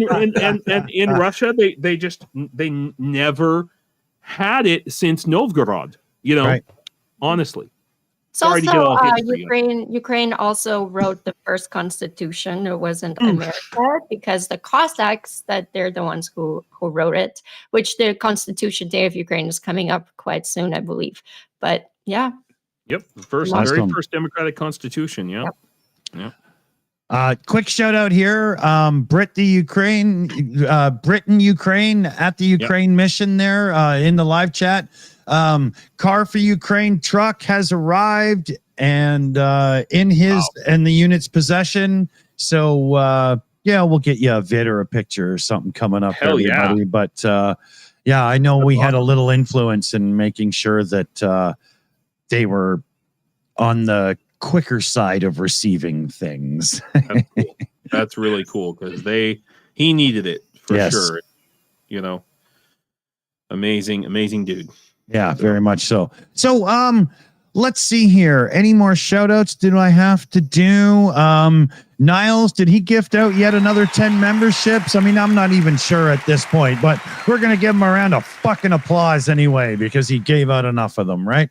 in Russia, they never had it since Novgorod. Right. Honestly. So also, Ukraine also wrote the first constitution. It wasn't America, because the Cossacks, that they're the ones who wrote it, which the Constitution Day of Ukraine is coming up quite soon, I believe. But yeah. Yep. The very first democratic constitution. Yeah. Yep. Yeah. Quick shout out here. Britain, Ukraine at the Ukraine mission there in the live chat. Car4Ukraine truck has arrived and in the unit's possession. So we'll get you a vid or a picture or something coming up. Hell everybody. Yeah. But I know we had a little influence in making sure that they were on the quicker side of receiving things. That's cool. That's really cool, because he needed it for sure. Amazing dude. Yeah, very much so. So let's see here. Any more shout outs do I have to do? Niles, did he gift out yet another 10 memberships? I mean, I'm not even sure at this point, but we're gonna give him a round of fucking applause anyway, because he gave out enough of them, right?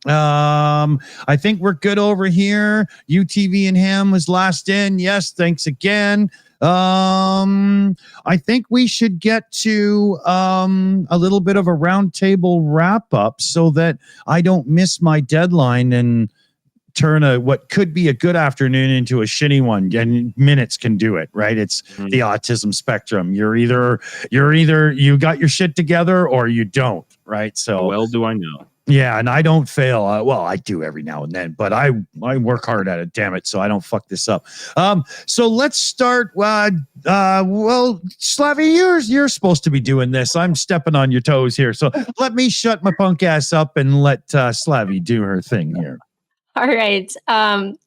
I think we're good over here. UTV and Ham was last in. Yes, thanks again. I think we should get to a little bit of a roundtable wrap up so that I don't miss my deadline and turn what could be a good afternoon into a shitty one. And minutes can do it, right? It's the autism spectrum. You're either you got your shit together or you don't, right? So well, do I know? Yeah, and I don't fail. Well, I do every now and then, but I work hard at it, damn it, so I don't fuck this up. So let's start. Well, Slavy, you're supposed to be doing this. I'm stepping on your toes here, so let me shut my punk ass up and let Slavy do her thing here. All right, Commander.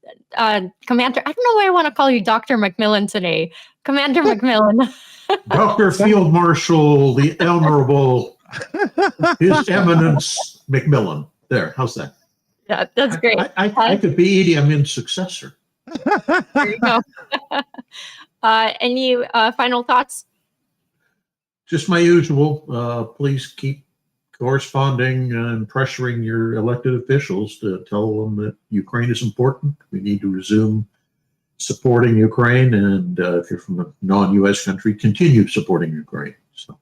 I don't know why I want to call you Dr. Macmillan today, Commander Macmillan. Dr. Field Marshal, the Honorable His Eminence Macmillan. There, how's that? Yeah, that's great. I could be Idi Amin's successor. There you go. Any final thoughts? Just my usual. Please keep corresponding and pressuring your elected officials to tell them that Ukraine is important. We need to resume supporting Ukraine, and if you're from a non-U.S. country, continue supporting Ukraine. So,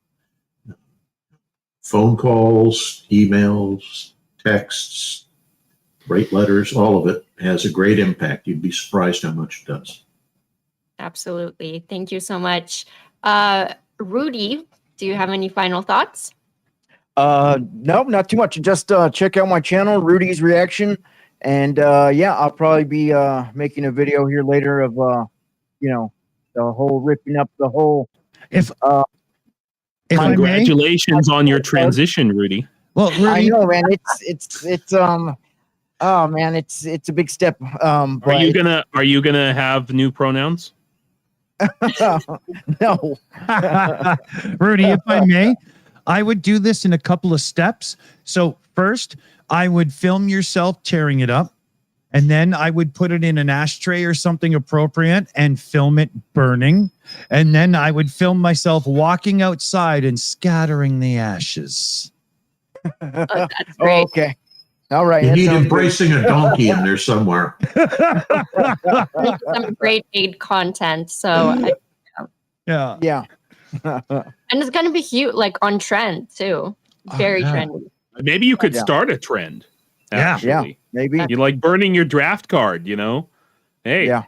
phone calls, emails, texts, write letters, all of it has a great impact. You'd be surprised how much it does. Absolutely. Thank you so much. Rudy, do you have any final thoughts? No, not too much. Just check out my channel, Rudy's Reaction. And I'll probably be making a video here later of the whole ripping up the whole If congratulations on your transition, Rudy. Well, I Rudy, know, man. It's oh man, it's a big step. Are you gonna have new pronouns? No. Rudy, if I may, I would do this in a couple of steps. So first, I would film yourself tearing it up, and then I would put it in an ashtray or something appropriate and film it burning. And then I would film myself walking outside and scattering the ashes. Oh, that's great. Okay. All right. You that need sounds embracing a donkey in there somewhere. Some great paid content. So, Yeah. good. Yeah. and it's gonna be huge, like on trend too. Very yeah. trendy. Maybe you could Yeah. start a trend. Yeah. Actually. Maybe. You like burning your draft card, you know? Hey, Yeah.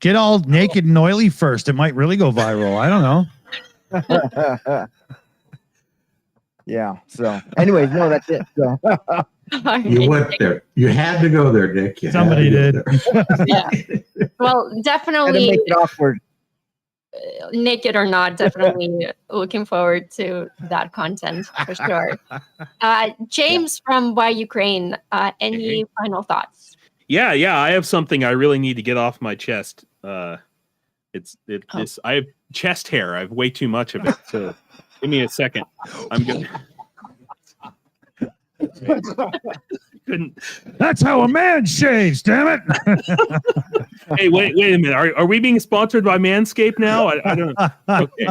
Get all naked and oily first. It might really go viral. I don't know. Yeah. So, anyways, no, that's it. So, You went there. You had to go there, Nick. You had Somebody to go did. there. Yeah. Well, had to definitely make it awkward. naked or not, definitely looking forward to that content for sure. James from Why Ukraine, any final thoughts? yeah. I have something I really need to get off my chest. This. I have chest hair. I have way too much of it. So give me a second. I'm good. Couldn't. That's how a man shaves, damn it. Hey, wait a minute. Are we being sponsored by Manscaped now? I don't know. Okay.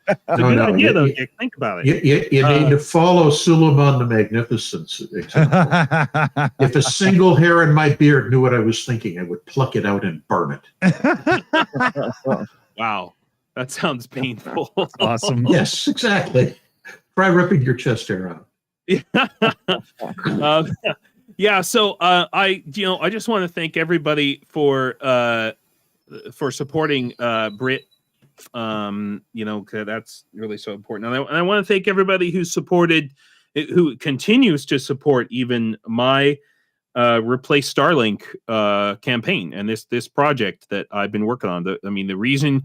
It's a good idea, though, Nick. Think about it. You need to follow Suleiman the Magnificent's example. If a single hair in my beard knew what I was thinking, I would pluck it out and burn it. Wow. That sounds painful. Awesome. Yes, exactly. Try ripping your chest hair out. Yeah. So I just want to thank everybody for supporting Brit. 'Cause that's really so important. And I want to thank everybody who continues to support even my Replace Starlink campaign and this project that I've been working on. The reason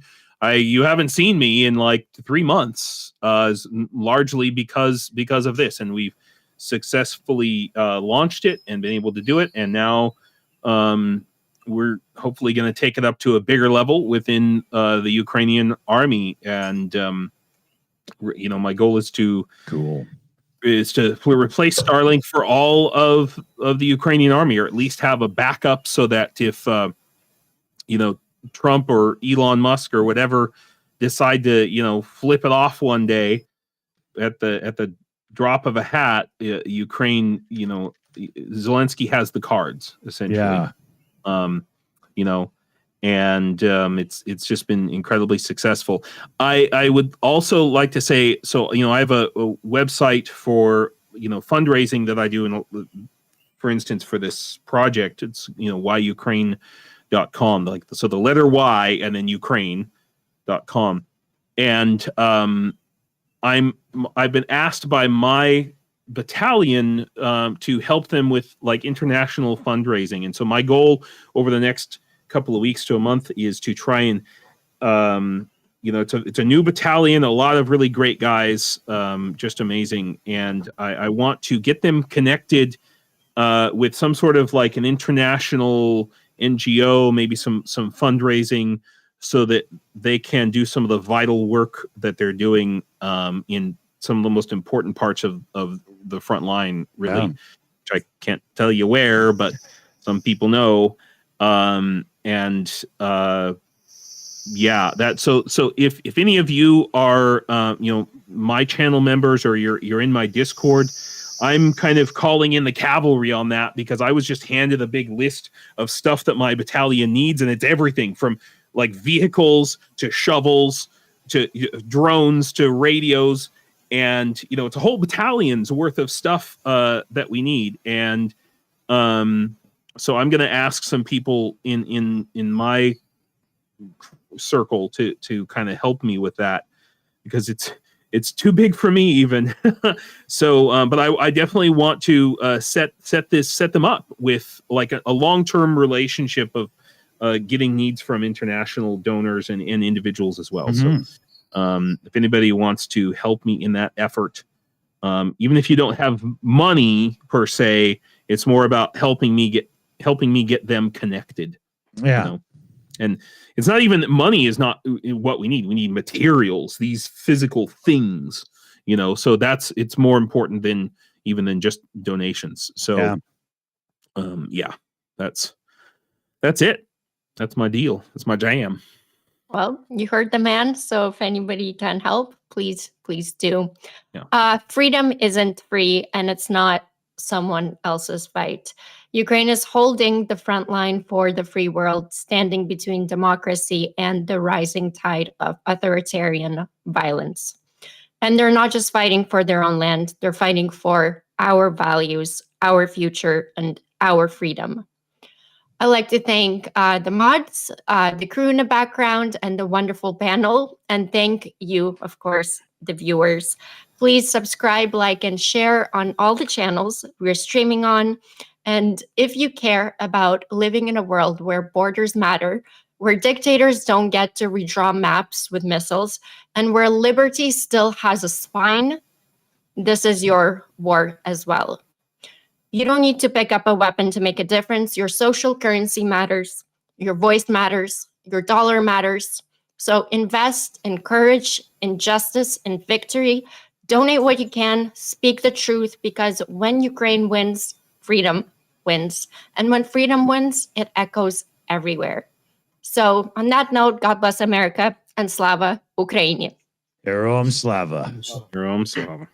you haven't seen me in like 3 months is largely because of this, and we've successfully launched it and been able to do it, and now we're hopefully going to take it up to a bigger level within the Ukrainian army, and my goal is to replace Starlink for all of the Ukrainian army, or at least have a backup so that if Trump or Elon Musk or whatever decide to flip it off one day at the drop of a hat, Ukraine, Zelensky has the cards essentially. Yeah. It's just been incredibly successful. I would also like to say, so I have a website for fundraising that I do, for instance, for this project. It's whyukraine.com, so the letter Y and then Ukraine.com. And I've been asked by my battalion to help them with like international fundraising, and so my goal over the next couple of weeks to a month is to try and it's a new battalion, a lot of really great guys, just amazing, and I want to get them connected with some sort of like an international NGO, maybe some fundraising, so that they can do some of the vital work that they're doing in some of the most important parts of the front line, really, Yeah. which I can't tell you where, but some people know. So if any of you are my channel members, or you're in my Discord, I'm kind of calling in the cavalry on that, because I was just handed a big list of stuff that my battalion needs, and it's everything from like vehicles to shovels to drones to radios, and it's a whole battalion's worth of stuff that we need. And so I'm going to ask some people in my circle to kind of help me with that, because it's too big for me even. So, but I definitely want to set them up with like a long-term relationship of getting needs from international donors and individuals as well. Mm-hmm. So if anybody wants to help me in that effort, Even if you don't have money per se, it's more about helping me get them connected. Yeah. You know? And it's not even that money is not what we need. We need materials, these physical things, you know, so it's more important than just donations. So, that's it. That's my deal. That's my jam. Well, you heard the man. So if anybody can help, please do. Yeah. Freedom isn't free, and it's not someone else's fight. Ukraine is holding the front line for the free world, standing between democracy and the rising tide of authoritarian violence. And they're not just fighting for their own land, they're fighting for our values, our future, and our freedom. I'd like to thank the mods, the crew in the background, and the wonderful panel. And thank you, of course, the viewers. Please subscribe, like, and share on all the channels we're streaming on. And if you care about living in a world where borders matter, where dictators don't get to redraw maps with missiles, and where liberty still has a spine, this is your war as well. You don't need to pick up a weapon to make a difference. Your social currency matters. Your voice matters. Your dollar matters. So invest in courage, in justice, in victory. Donate what you can. Speak the truth, because when Ukraine wins, freedom wins. And when freedom wins, it echoes everywhere. So on that note, God bless America and Slava Ukraini. Heroam Slava. Heroam Slava.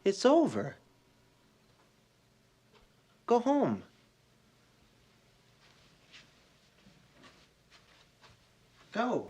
It's over. Go home. Go.